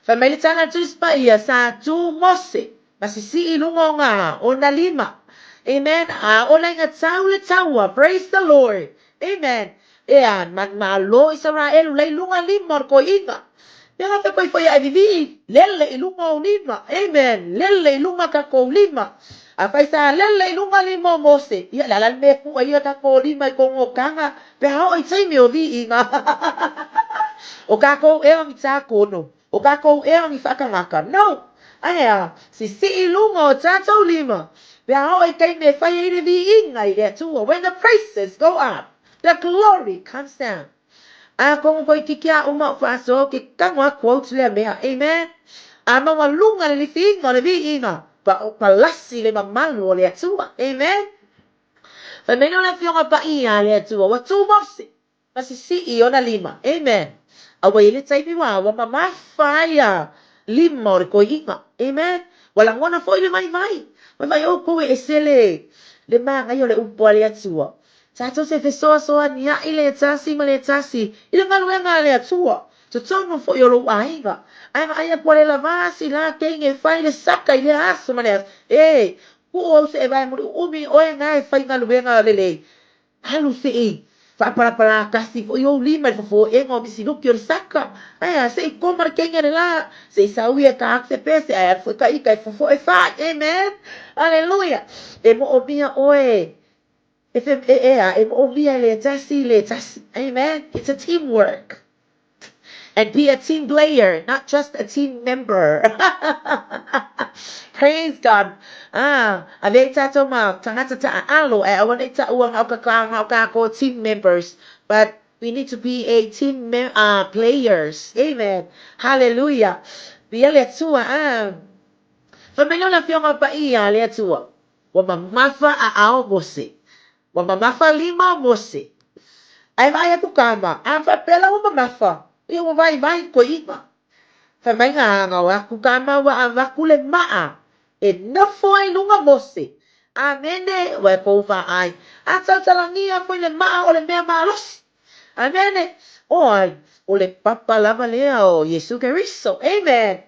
Fa mai le tanga tu spa ia sa tu mose. Basi si ilunga nga ona lima. Amen. Ona nga tau le taua. Praise the Lord. Amen. Man malo Israel lay lunga lima ko inga. Yang ata ko'y ay vivi. Lele ilunga lima. Amen. Lele ilunga ka ko lima. Apay sa lele ilunga lima mose. Ya lalal me ko ay ka ko lima ko ngokanga. Pero ay say mi ovi inga. O ka ko ang isa ko no. O ka ko ang ifakangaka. No. Ay si ilunga tato lima. Pero ay kay me fay ni vi inga ile tu. When the prices go up. The glory comes down. Kung ko'y kikia umafaso, kikangwa quotes le mea. Amen. Mga lunga le finga le viinga. Palasi le mamalo le atua. Amen. Fameno le fionga pa ia le atua. Watu mose. Kasi si iyo na lima. Amen. Away le taipi wa mamafaya. Lima o le ko'y inga. Amen. Walang wana fo ile mai. Mai o ko'y esele. Le mga ngayon le upo le atua. Tato se fesoa nia ile tasi male tasi. Ile ngaluenga le atua. Tutongo fo yolo ainga. Aya pole la vasi la kenge fai le saka ile aso mane. Ku o se vai muri umi oe ngai fai ngaluenga lele. Halu se fa para kasi fo yo lima fo engo bisi no kyo saka. Aya se koma kenge la se sauia ka akse pese aya fo ka ika fo e fa. Amen. Hallelujah. Mo obia oe. If amen. It's a teamwork. And be a team player, not just a team member. Praise God. Aveta ma tangata alo awaneta uang ako team members, but we need to be a team players. Amen. Hallelujah. Biya tua Famino la fiona pa iya le tua. Wa mamafa ao mose. Wa mamafa lima mose. Ai vai tu kama. Fa pela wa mamafa. Yo vai ko ima. Fa mai nga wa ku kama wa ku le maa. E na foi lunga mose. Amene wa ko fa ai. Ata talangia foi le maa o le mea malos. Amene. Oi, o le papa lava lea o Yesu Keriso. Amen.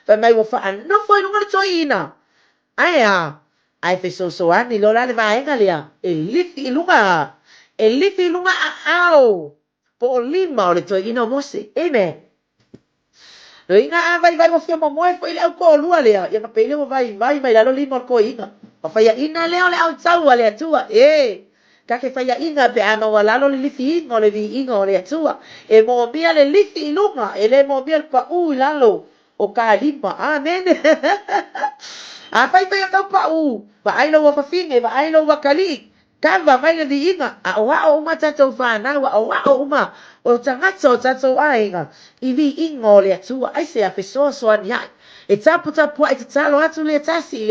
Fa mai wa fa na foi lunga toina. Ai fe soani lola le vaenga lea. E lifi lunga au. Po lima o le toina mose. Amen. No inga vai mo fia mo fo ile au ko lua lea. Ia ka pele mo vai mai lalo lima ko inga. Pa fa ia ina leo le au tau le atua. Ka ke fa ia inga pe ama wala lo le lifi inga le vi inga le atua. E mo mia le lifi lunga. E le mo mia pa u lalo. O ka lima. Amen. Pai tau pa u. Ba ai lo wa fafinge, ba ai lo wa kali. Kava mai le inga. Wa o ma tatou fa na wa o ma. O tangato tatou ainga. I vi inga le atua. Ai se a feso an ia. E tapu ai te talo atu le tasi.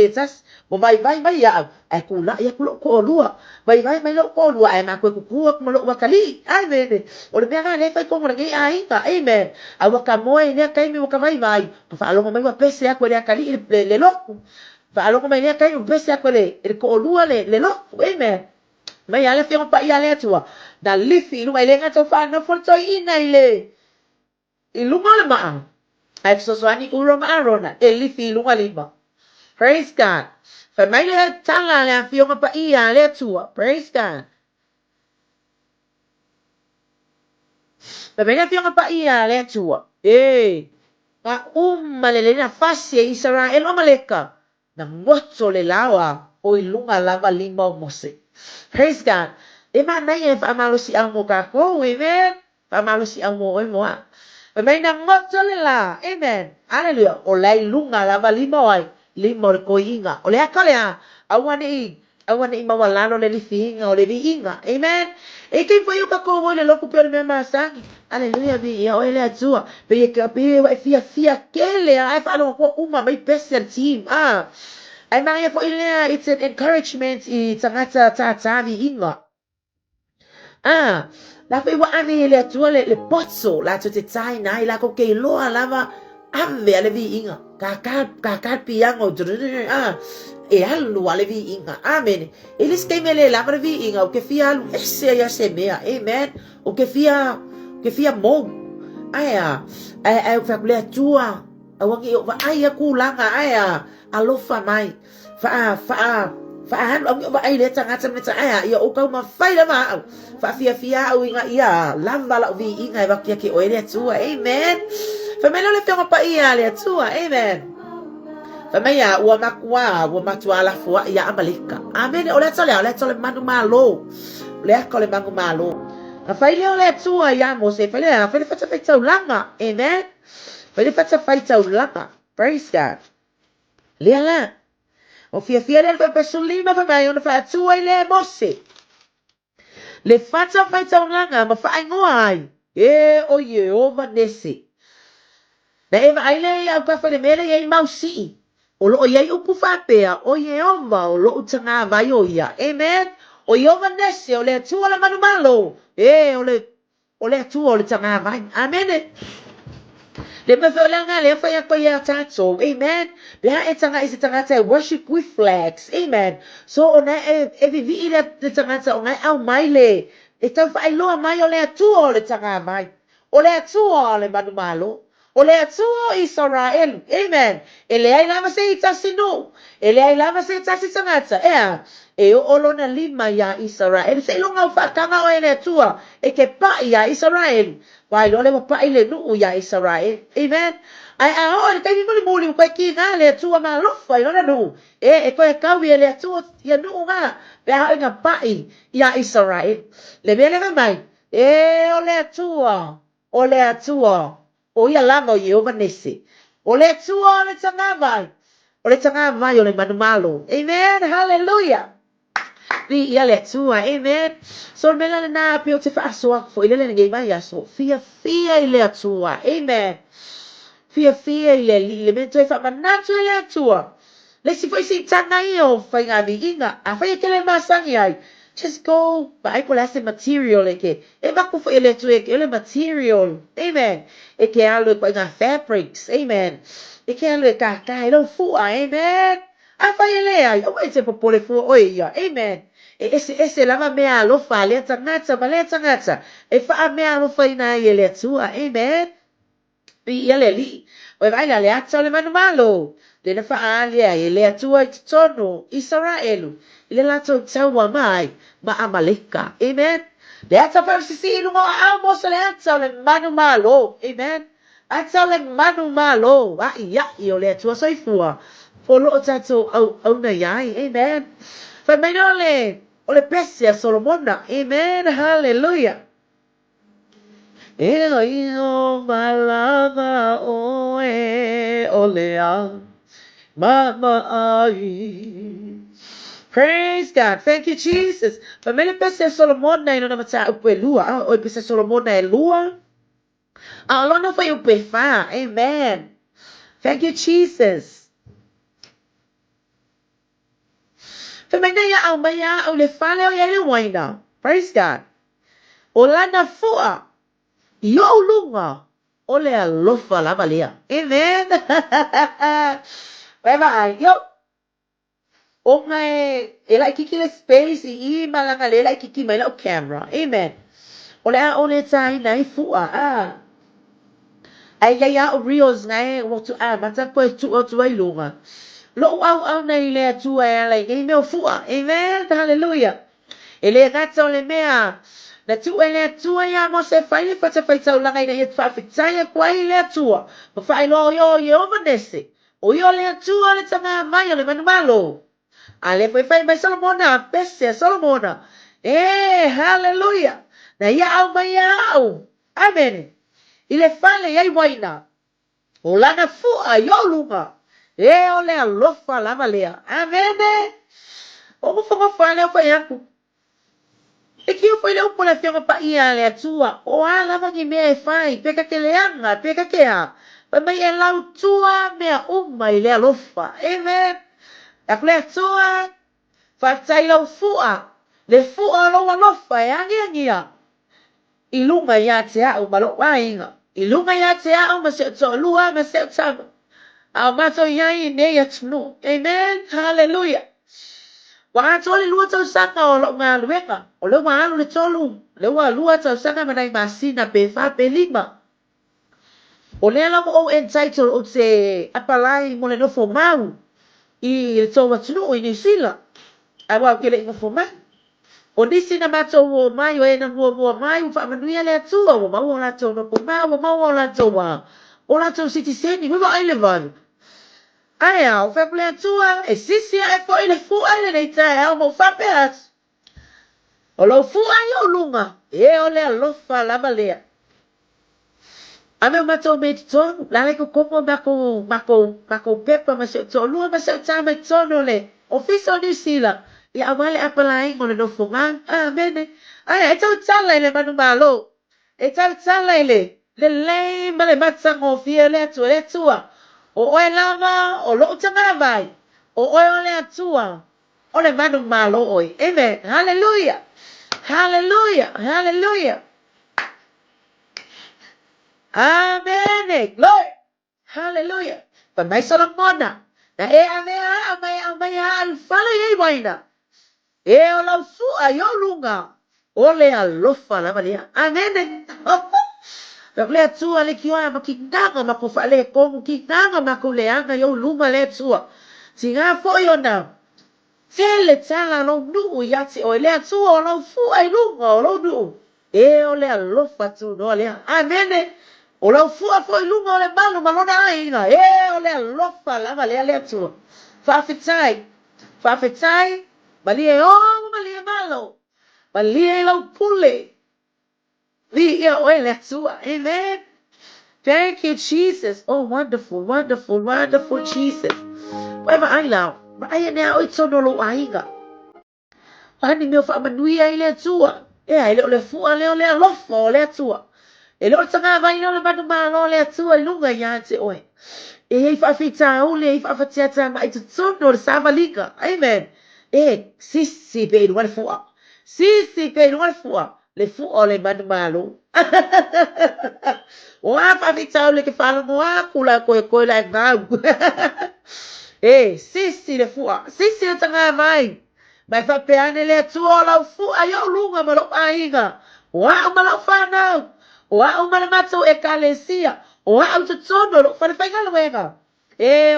Mo mai ia. Ai kula ia kulo ko lua. Mai lo ko lua. Ai ma koe kukua kuma lo wa kali. Amen. O le mea le fai kongo nge ainga. Amen. A waka moe nea kaimi waka mai. Pa alonga mai wa pese a koe le kali le loku. Fa alonga mai nea kaimi pese a koe le ko lua le loku. Amen. Mai ale fianga pa ia le tua. Na lifi lunga ile ngata fa na fonto ina ile. Ilunga le maa. Ai so ani uro ma arona. E lifi lunga lima. Praise God. Fa mai le tala le fianga pa ia le tua. Praise God. Fa mai le fianga pa ia le tua. Nga malele na fasi e Israel o maleka. Na ngoto le lawa o ilunga lava lima o mose. Praise God. E mana e fa malo si amo kako, amen. Fa malo si amo e moa. May na ngoto le la, amen. Hallelujah. O la ilunga lava lima o ai, lima o le koinga. O le akalea, awane i mawalano le lifinga o le viinga, amen. E kei foi o kako mo le loku pele me masangi. Hallelujah bi ya o ele atua. Pe e ka pe wa fia kele ai fa no ko uma mai pesen team. Ai mai fo ile it's an encouragement I tangata ta viinga. La pe wa ane le atua le potso la to te tai nai la ko ke loa lava ave ale viinga. Ka piango e alu ale viinga. Amen. Eles que me le lava viinga o que fia alu ese ya se mea. Amen. O que fia mo ai fa le tua awangi o ai ku langa ai alofa mai fa han o ai le tanga tama ai ia o ka ma fai la ma fa fia o inga ia lamba la vi inga va kia ke o le tua amen fa me le fia pa ia le tua amen fa me ia o matua la fo ia amalika amen o le tole manu malo le ko le mangu malo na fai le tua ia mo se fai le fai tau langa amen fai le fai tau langa praise God le la o fia le pe sulima fa mai ona fa tua le mose le fata fai tau langa ma fai ngoai o Yehova nesi na eva ai le au pa fai mele ai mausi o lo ia upu fa pea o Yehova o lo tanga vai o ia amen o Yehova nesi o le tua la manu malo o le tua o le tanga vai amen le mawhaolanga le whai akwa ia tātou. Amen. Pea e tanga isi tangata worship with flags. Amen. So o na e vivi le tangata o ngai au mai le. E tau whai loa mai o le atua o le tanga mai. O le atua o le manu malo. O le atua o Israel. Amen. E le ai lama se I tasinu. E le ai lama se tasi tangata. E o olona lima ia Israel. Se ilunga u whakanga o e le atua. E ke pa ia Israel. Wai lo le pa ile nu ya Israel. Amen. Ai o le kai mo mo ko ki nga le tu ma lo fa no nu. E ko e ka wi le tu ya nu nga. Pe ha nga pa ya Israel. Le be le mai. O le tu o le tu o ya la mo yo vanesi. O le tu o le tanga vai. O le tanga vai o le manu malo. Amen. Hallelujah. Vi ia le tua, amen. So mela na pio te whaasoa fo ile le ngai mai aso. Fia ile atua, amen. Fia ile le mento e whamanatu ile atua. Le si foi si tana I o whai ngā vi inga. A whai ke le masangi ai. Just go. Ba ai ko lase material e ke. E maku fo ile atua e ke ile material. Amen. E ke alu ko ngā fabrics. Amen. E ke alu e kakai lo fua. Amen. A whai ele ai. O e te popole fua oi ia. Amen. Ese lava mea alofa le tangata ma le tangata e fa mea alofa ina I le tua amen I ele li o vai le ata le manu malo le na fa alia I le tua tonu Israelu le la tau mai ma amaleka amen le ata fa sisi no amo se le ata le manu malo amen ata le manu malo wa ia I le tua soifua folo tato au na yai amen fa menole o le pese a Solomona. Amen. Hallelujah. Io malama oe olea mama ai. Praise God. Thank you, Jesus. Fa mele pese a Solomona ino na mata upe lua. O pese Solomona e lua. Alona foi upe fa. Amen. Thank you, Jesus. Femenina au maya au le fale o ele waina. Praise God. O lana fua. Yo lunga. O le alofa lava lea. Amen. Bye bye. Yo. O ngai e lai kiki le space I malanga le lai kiki mai lau camera. Amen. O le a o le tai nai fua a. Ai ia ia o reels ngai o tu a mata koe tu o tu ai lunga. Lo au nei le tu ai lai ngai meo fua. Amen. Hallelujah. E le gata o le mea. Na tu e le tua ia mo se fai le fata fai tau langa ina ia whawhitai a kwa I le tua. Ma fai lo yo o manese. O yo le tua le tanga mai o le manumalo. A le fai mai Solomona, pese Solomona. Hallelujah. Na ia au mai au. Amen. I le fale iai waina. O lana fua yo lunga. O le alofa lava lea. Amen. O mo fonga fale o fai aku. E ki o foi le upo le whionga pa ia le atua. O a lava ki mea e fai. Peka ke leanga, peka ke a. Pa mai e lau tua mea uma I le alofa. Amen. Ak le atua. Whātai lau fua. Le fua lau alofa e angia. I lunga ia te au malo wainga. I lunga ia te au ma se o lua ma se o tama. Au mato iai nei atunu. Amen. Hallelujah. Wa tole lua tau sanga o lo ngā luenga. O le wa alu le tolu. Le wa lua tau sanga manai masina pe fa pe lima. O le ala o entitled o te apalai mo le nofo mau. I le tau watunu o New Zealand. Awa ke le nofo mau. O nisi na mato o mai o ena mua mai. Ufa manuia le atua. O mau o la tau nofo mau. O mau o la tau wa. O la tau citizeni. Wiwa ai le vanu. Ai au whapule atua, e sisi e fo I le fua le nei tae au mo whape as. O lau fua I o lunga, o le alofa lava lea. Ame o mato me te tonu, lale ko komo mako pepa ma se o tonu, lua ma se o tama tonu le. Ofisa o New Zealand, I awale apala ingo le nofo man, mene. Ai, e tau tala le manu malo. E tau tala le lei ma le matsango fia le atua. O oe lava, o loo tanga vai. O oe o le atua. O le manu malo oi. Amen. Hallelujah. Hallelujah. Hallelujah. Amen. Glory. Hallelujah. Pa mai Solomona. Na amea alfala ye waina. O lau sua yo lunga. O le alofa la malia. Amen. Pero le atua le kioa ma kinanga ma ko fale ko kinanga ma ko le anga yo luma le atua. Si nga fo yo na. Tele tala no nu yati o le atua o lo fu ai lunga o lo nu. O le alofa tu no le. Amen. O lo fu a fo lunga o le malu ma lona ainga. O le alofa la ma le atua. Fa fitai. Fa fitai. Mali o mali malo. Mali lo pule. Amen. Thank you, Jesus. Oh, wonderful, wonderful, wonderful Jesus. Whatever I now. Ai now it's so no ainga. Hani meu fa manui ai le tua. Ai le fu le lofo le tua. E lo tanga vai no le manu malo le tua lunga ya te oi. E fa fita o le fa fata mai tu no le savaliga. Amen. Sisi pe no fu. Sisi pe no fu. Le fu o le manu malo. O a fa fita o le ke fa mo a kula ko la ngau. Sisi le fu. Sisi le tanga vai. Mai fa pe ane le tua la fu ayo lunga ma lo ainga. Wa ma lo fa na. Wa ma le mato e kalesia. Wa o te tono lo fa fa ngalo wenga.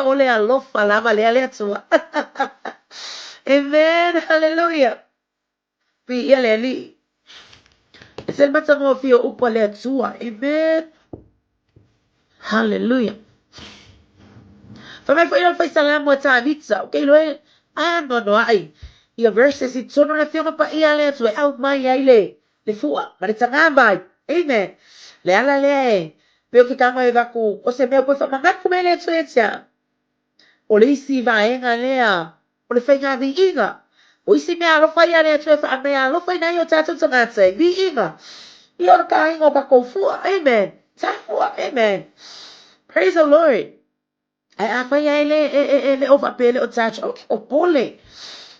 O le alofa lava le tua. Amen. Hallelujah. Pi ele li. Es el matango fio upo le tua. Amen. Hallelujah. Fa mai fa ilo fa salamu ta vitsa. Okay lo e. No ai. Ia verses I tono na whionga pa ia lea tu e au mai ai le fua, ma le tanga mai. Amen. Le ala lea e, peo ki kama e waku, o se mea koe whamangaku me lea tu e tia. O le isi vaenga lea, o le whainga vi inga. O isi mea alofa ia lea tu e wha mea alofa ina i o tātou tangata e vi inga. I o ka inga o bako fua. Amen. Ta fua. Amen. Praise the Lord. Ai a whai ai le o whapele o tātou. O pole.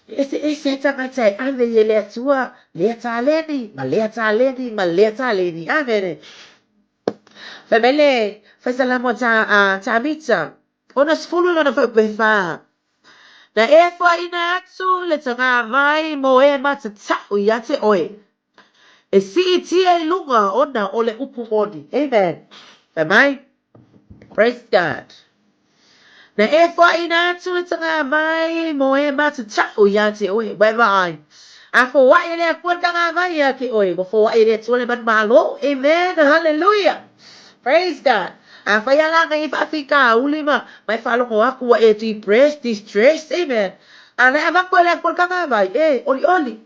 Ese tangata e ane ye lea tua, lea tāleni, ma lea tāleni, ma lea tāleni. Amen. Famele, fai salamo ta mita. Ona sfulu lona whaupe wha. Na e whaina atu le tanga mai mo e matatau ia te oe. E si tia I lunga ona o le upu moni. Amen. Mai? Praise God. Na e whaina atu le tanga mai mo e matatau ia te oe. Bye. A fo wa ele a tanga mai ia ke oe. Mo fo wa ele atu le man malo. Amen. Hallelujah. Praise God. A whaia la ngai Afrika ulima. Mai whalongo aku wa e depressed, distressed. Amen. A le amako ele a tanga mai. Oli.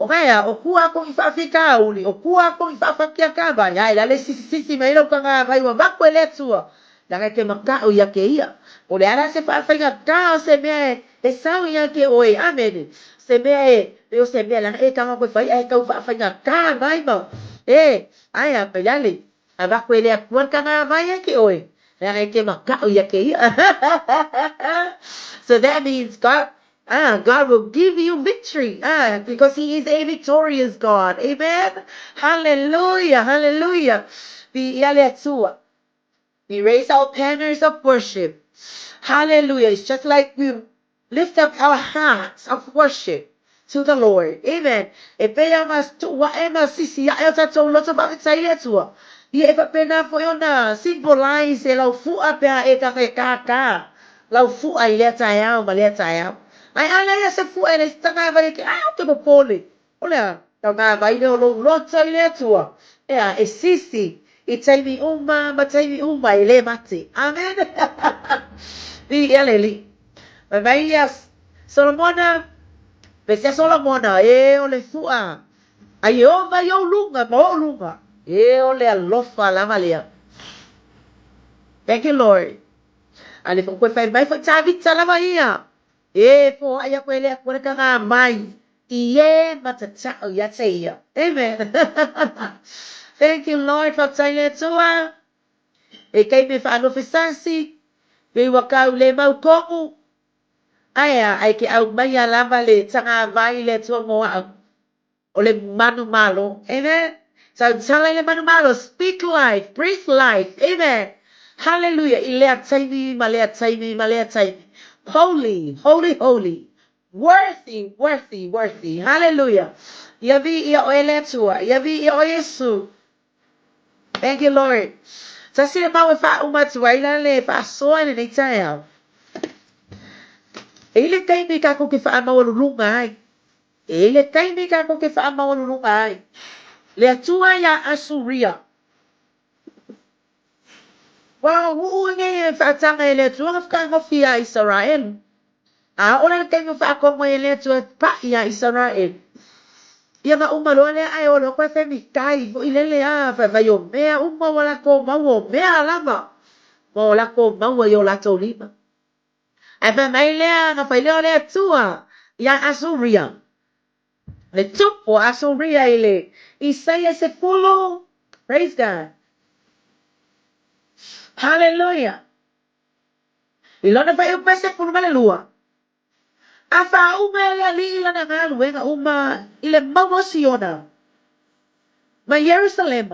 O kaya, o kua ko I whaafika uli, o kua ko I whaafakia ka mai, ai, la le sisi mai lau ka ngā mai wa mako e le tua. La kai ke makao ia ke ia. O le ara se whaafenga ka o se mea e sau ia ke oe, amen. Se mea o se mea lana e kama koe whai, ai kau whaafenga ka mai mau. Ai a pe lale, a mako e le a kuan ka ngā mai ia ke oe. La kai ke makao ia ke ia. So that means God will give you victory because He is a victorious God. Amen. Hallelujah. We raise our banners of worship. Hallelujah. It's just like we lift up our hearts of worship to the Lord. Amen. E pea mas tu wa e mas sisi ya e tatou loto ba tai le tua. Ia e pa pena fo ona symbolize e lau fua pea e ka. Lau fua I le tai au ma le tai au. Ai ala ia se fua e tanga vai ke ai o te popole. Olea, tau ngā vai le o lo lota I le tua. Ea, e sisi. I taimi uma, ma taimi uma I le mate. Amen. Di aleli. Vai ia Solomona, Pese Solomona, e o le fua. Ai o vai o lunga, mo lunga. E o le alofa lama lea. Thank you, Lord. Ale fo koe fai mai fo tavita lama ia. E fo ai a koe lea kore ka ngā mai. I e matatau ia te ia. Amen. Thank you, Lord, for tai le tua. E kei me whaano whisasi. Me wakau le mau kongu. Ai ke au mai a lama le tanga vai le tua moa au. O le manu malo. Amen. So tala le manu malo. Speak life. Breathe life. Amen. Hallelujah. I lea taimi, ma lea taimi. Holy. Worthy. Hallelujah. Yavi ia oele tua. Yavi ia o Yesu. Thank you, Lord. Sa sila mawe wha umatua ila le wha soa ni nei tae au. E ile taimi ka ko ke wha mawarurunga ai. E ile taimi ka ko ke wha mawarurunga ai. Le atua ia Asuria. Wa uunge e wha tanga e le atua ngafka ngofi a Israel. A ola na taimi wha kongo e le atua pa ia Israel. Ia nga umaloa le ai o lo koe whemi kai mo ilele a vai o mea uma wala ko mau o mea lama. Mo la ko mau i o la tau lima. Ai mai lea nga whai leo le atua ia Asuria. Le tupo Asuria ile Isaiah se pulo. Praise God. Hallelujah. Ilona pa eu pese pulo male lua. Afa uma le ali la na ngalu nga uma ile mamosiona. Ma Jerusalem.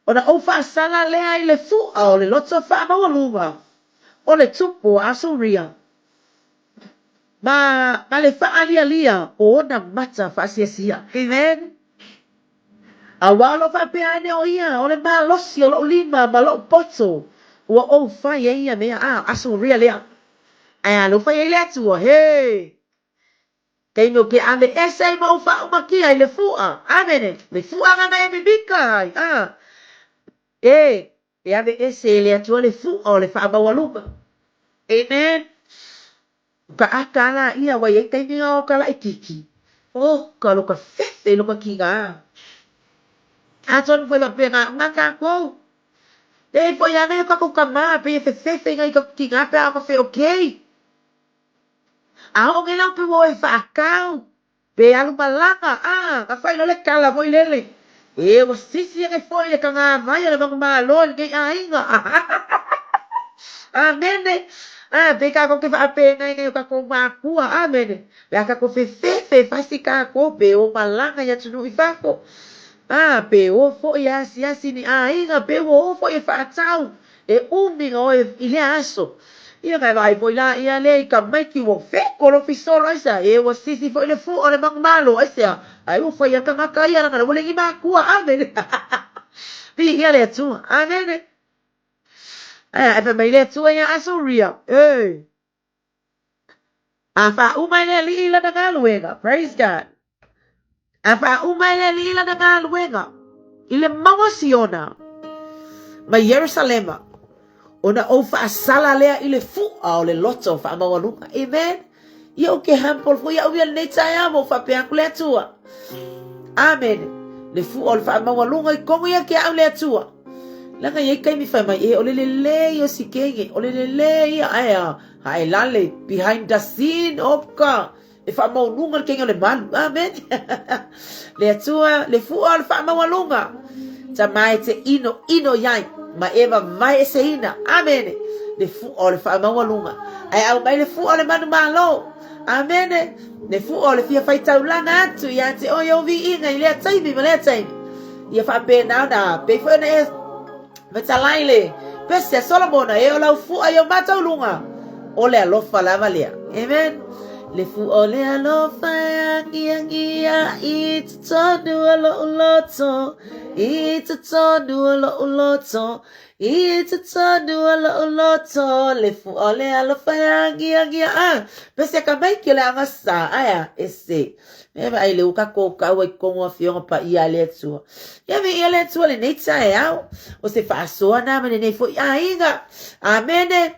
Ona o wha sala lea I le fua o le loto wha maua luma. O le tupo Asuria. Ma le wha alia o ona mata wha sia. Amen. A walo wha peane o ia. O le malosi o lo lima ma lo poto. Ua o whai e ia mea Asuria lea. Ai lo whai e lea tua. Hey. Kei no ke ane ese ma o wha umakia I le fua. Amen. Le fua ngana e mibika. E ave ese le atua le fu o le wha mawaluma. Amen. Ka akala ia wai e teimi o kala I kiki. Ka loka fete loka ki ngā. Aton koe mape ngā kou. E po ia nei kako ka maa pe e fete ngai ka ki ngā pe ako fe okay. A o ngai lau pe mo e wha akau. Pe alu malanga. Ka whai no le kala mo I lele. E o sisi e foi le ka ngā mai le mga malo ke ainga. Amen. Pe ka ko ke fa pe ngai ka ko ma kua. Amen. Pe ka ko fe fasi ka ko pe o malanga ya tunu I fa ko. Pe o fo ya si ni ainga pe o fo e fa tau. E umi o I le aso. ia kai vai foi la ia le ka mai ki wo fe ko lo fisolo isa e wo sisi foi le fu o le mang malo isa ai wo foi ka ngaka ia na wo le ma ku ave pi ia le tu ave ai fa mai le tu ia aso ria afa umai le li la na luenga praise God afa umai le li la na luenga ile mawasiona ma Yerusalema ona o fa sala lea ile fu o le loto fa mawalunga amen ia o ke hampol fu ia o ia nei taia mo fa pe akule tua amen le fu o fa mawalunga I kongo ia ke au le tua langa ia kai mi fa mai e o le o sikenge o le ia aya hai lale behind the scene opka e fa mawalunga ke le malu amen le tua le fu o fa mawalunga ta mai te ino yai ma eva mai se ina amen le fu o le fa mawalunga ai au mai le fu o le manu malo amen le fu o le fia fai taulanga atu ia te o yo vi inga I le taimi ma le taimi ia fa pe na pe fo na e metalaile pese Solomona e o lau fu ayo mataulunga o le alofa lava lea amen le fu o le alofa ia I tonu alo uloto I tonu alo uloto I tonu alo uloto le fu o le alofa ia pese ka mai ke le angasa aya ese Eva ai le uka ko ka wa kongo fionga pa ia le tu. Ya me ia le tu le nei tsa au. O se fa so na me nei fo ia inga. Amen.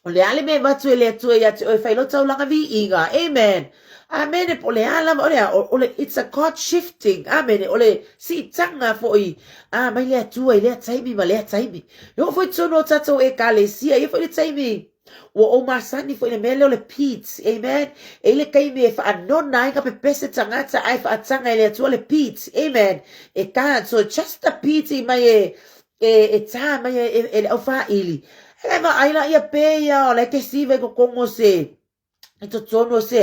O le ale me matu le tu ia te o fa lo tau langa vi inga. Amen. Amen. Po le ala o le it's a God shifting. Amen. O le si tanga fo I. Mai le tu ai le taimi ma le taimi. Yo fo tu no tato e ka le sia ia fo le taimi. O masani fo le mele o le pits amen ele kai me fa anona inga pe pese tangata ai fa tanga ele tu le pits amen e ka so just a pity mai e ta mai e o fa ili e va ai la ia pe ia o le ke sive ko kongo se Ito tono se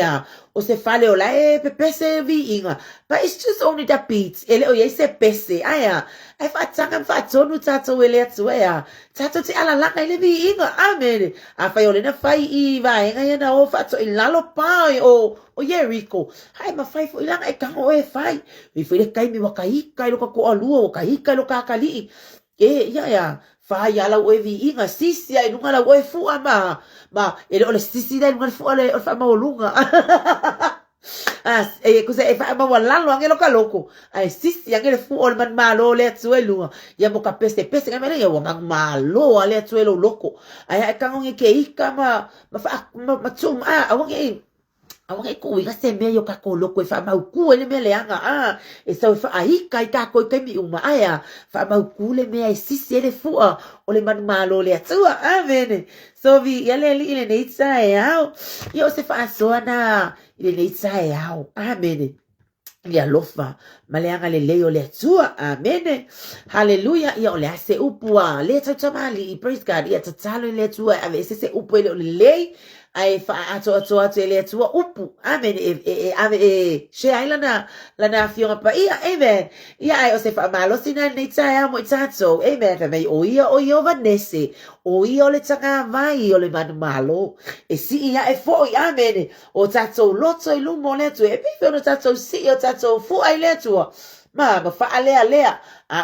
o se fale o la pe pese vi inga but it's just only the beats ele o ye se pese aya ai fa tanga fa tono tato ele atu aya tato te ala langa ele vi inga amen a fa yo le na fai I va inga ya na o fa to ilalo pai o Jericho hai ma fai fo ilanga e kango e fai vi fo le kai mi wa kai kai lo ka ko alua o kai kai lo ka kali ya fa ya la o vi inga sisi ai lunga la o fu ama ma ele o le sisi dai lunga fu ole o fa ma lunga cosa e fa ma wala lo angelo ka loko ai sisi angelo fu o man malo le tsuelu ya mo ka peste ngamele ya wa malo ale tsuelu loko ai ka ngi ke ika ma fa ma tsum awang e ko ka se me yo ka ko loko fa ma ku ele me le anga e so fa ai kai ka ko kai mi uma aya fa ma ku le me ai sisi ele fu o le man malo le tsua amen so vi ele ile nei tsa ya yo se fa so na ile nei tsa ya amen ia lofa maleanga le leo le tua amen hallelujah ia ole se upua le tamali praise God ia tatalo le tua ave se upu le lei ai fa ato le tua upu amen ave she ai lana fiona pa ia amen ia ai o se fa malo sina nei tsa mo tatso amen fa mai o ia vanese o ia le tanga vai o le manu malo e si ia e foi amen o tatso loto I lumo le tu e pe no tatso si o tatso fu ai le tu ma fa alea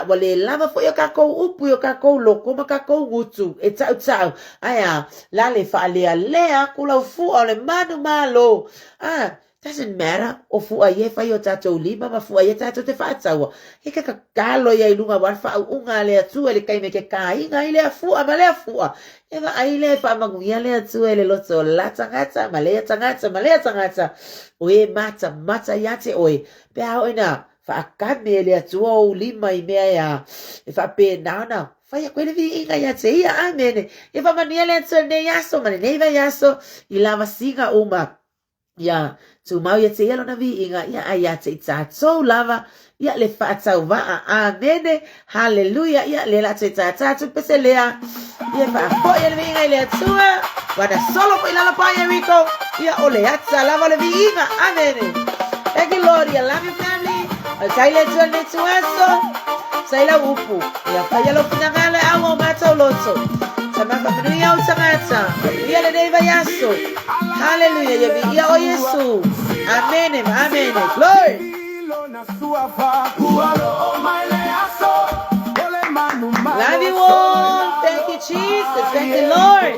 wale lava fo yo ka ko upu yo ka ko loko ma ka ko gutu e tau aya la le fa alea kula fu o le manu malo doesn't matter o fu ai fa yo tato lima ma fu ai tato te fa tsawa e ka kalo ya ilunga war fa unga le tu ele kai me ke kai ngai le fu ama le fu e va ai le fa maguia le tu ele loto la tangata ma le tangata o e mata ya te oi pe a ina fa kame le tu o lima I me ya e fa pe na fa ya kwele vi inga ya te ia amen e fa mania le tu ne yaso ma ne va yaso I lava singa uma ya tu mau ya te yelo na vi inga ya aya te so lava ya le fa tau va amen hallelujah ya le la te tu pese le ya fa po ya le inga le tu wada solo ko ila la pa ya Rico ya ole ya lava le vi inga amen e gloria love you family sai le tu ne tu eso sai la upu ya fa ya lo pinangale awo mato loto Sama familia usangata. Yale deva yaso. Hallelujah. Yabi ya o Yesu. Amen. Amen. Glory. Love you all. Thank you, Jesus. Thank you, Lord.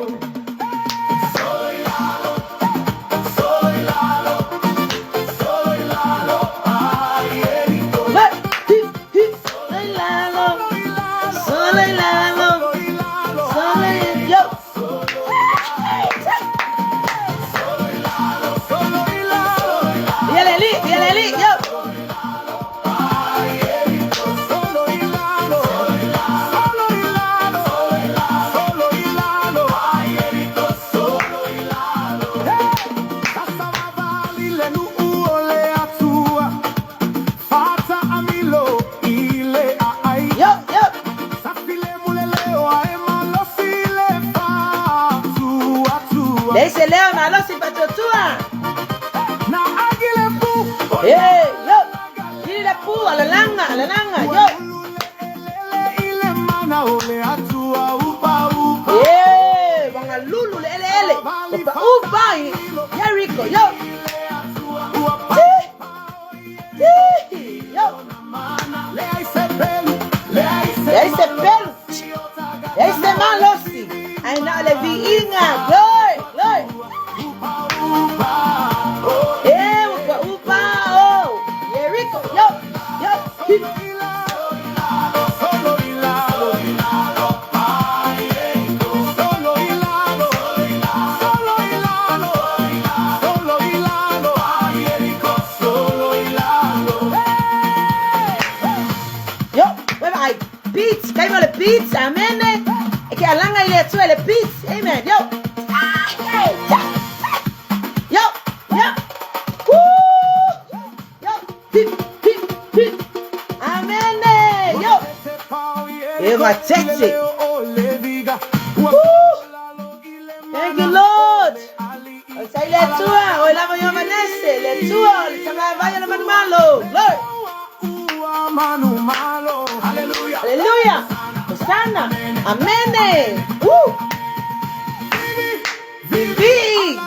Ese leo malo si patotua. Hey, yo. Kiri la pu alalanga, yo. Yeah, banga lulu ele. Upa, Jericho, yo. Yo. Ese pelo. Ese malosi. Ay na le viinga, glory. Upa, oh. Jericho, yo. Beats, kayo le beats, amen. Que alanga ile tu le beats, amen. Yo. Amen. Yo. Eva tete. Thank you, Lord. Say le tua, o la voglio manesse, le tua, sama vaya no malo. Lord. Hallelujah. Hallelujah. Hosanna. Amen. Woo. Vivi.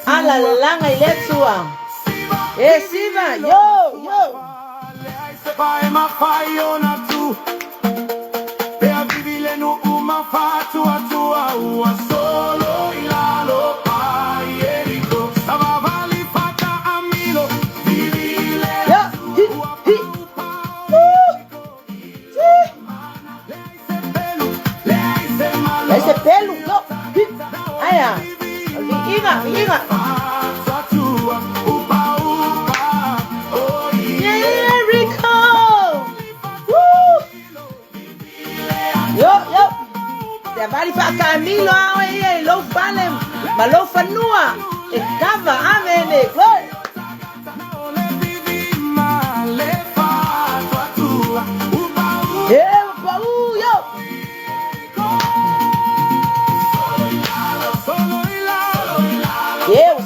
Alalanga ile tua. Siva, yo. Ese pelo, no. Aya. Inga. Jericho. Yo. Te vale para Camilo, oye, lo falem, malo fanua. Estava, amen. Glory.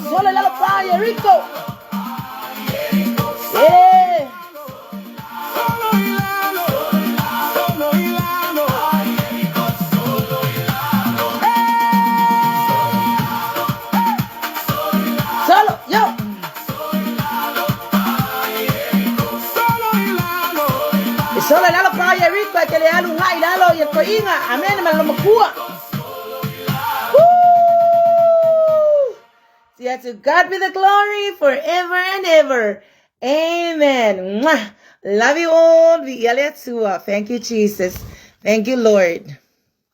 Solo el lado para Jericho. Yeah. Solo, yo. Solo el lado para Jericho, hay que le dar un high lalo y el coinga. Amén, me lo mocúa. Yeah, to God be the glory forever and ever. Amen. Mwah. Love you all. Thank you, Jesus. Thank you, Lord.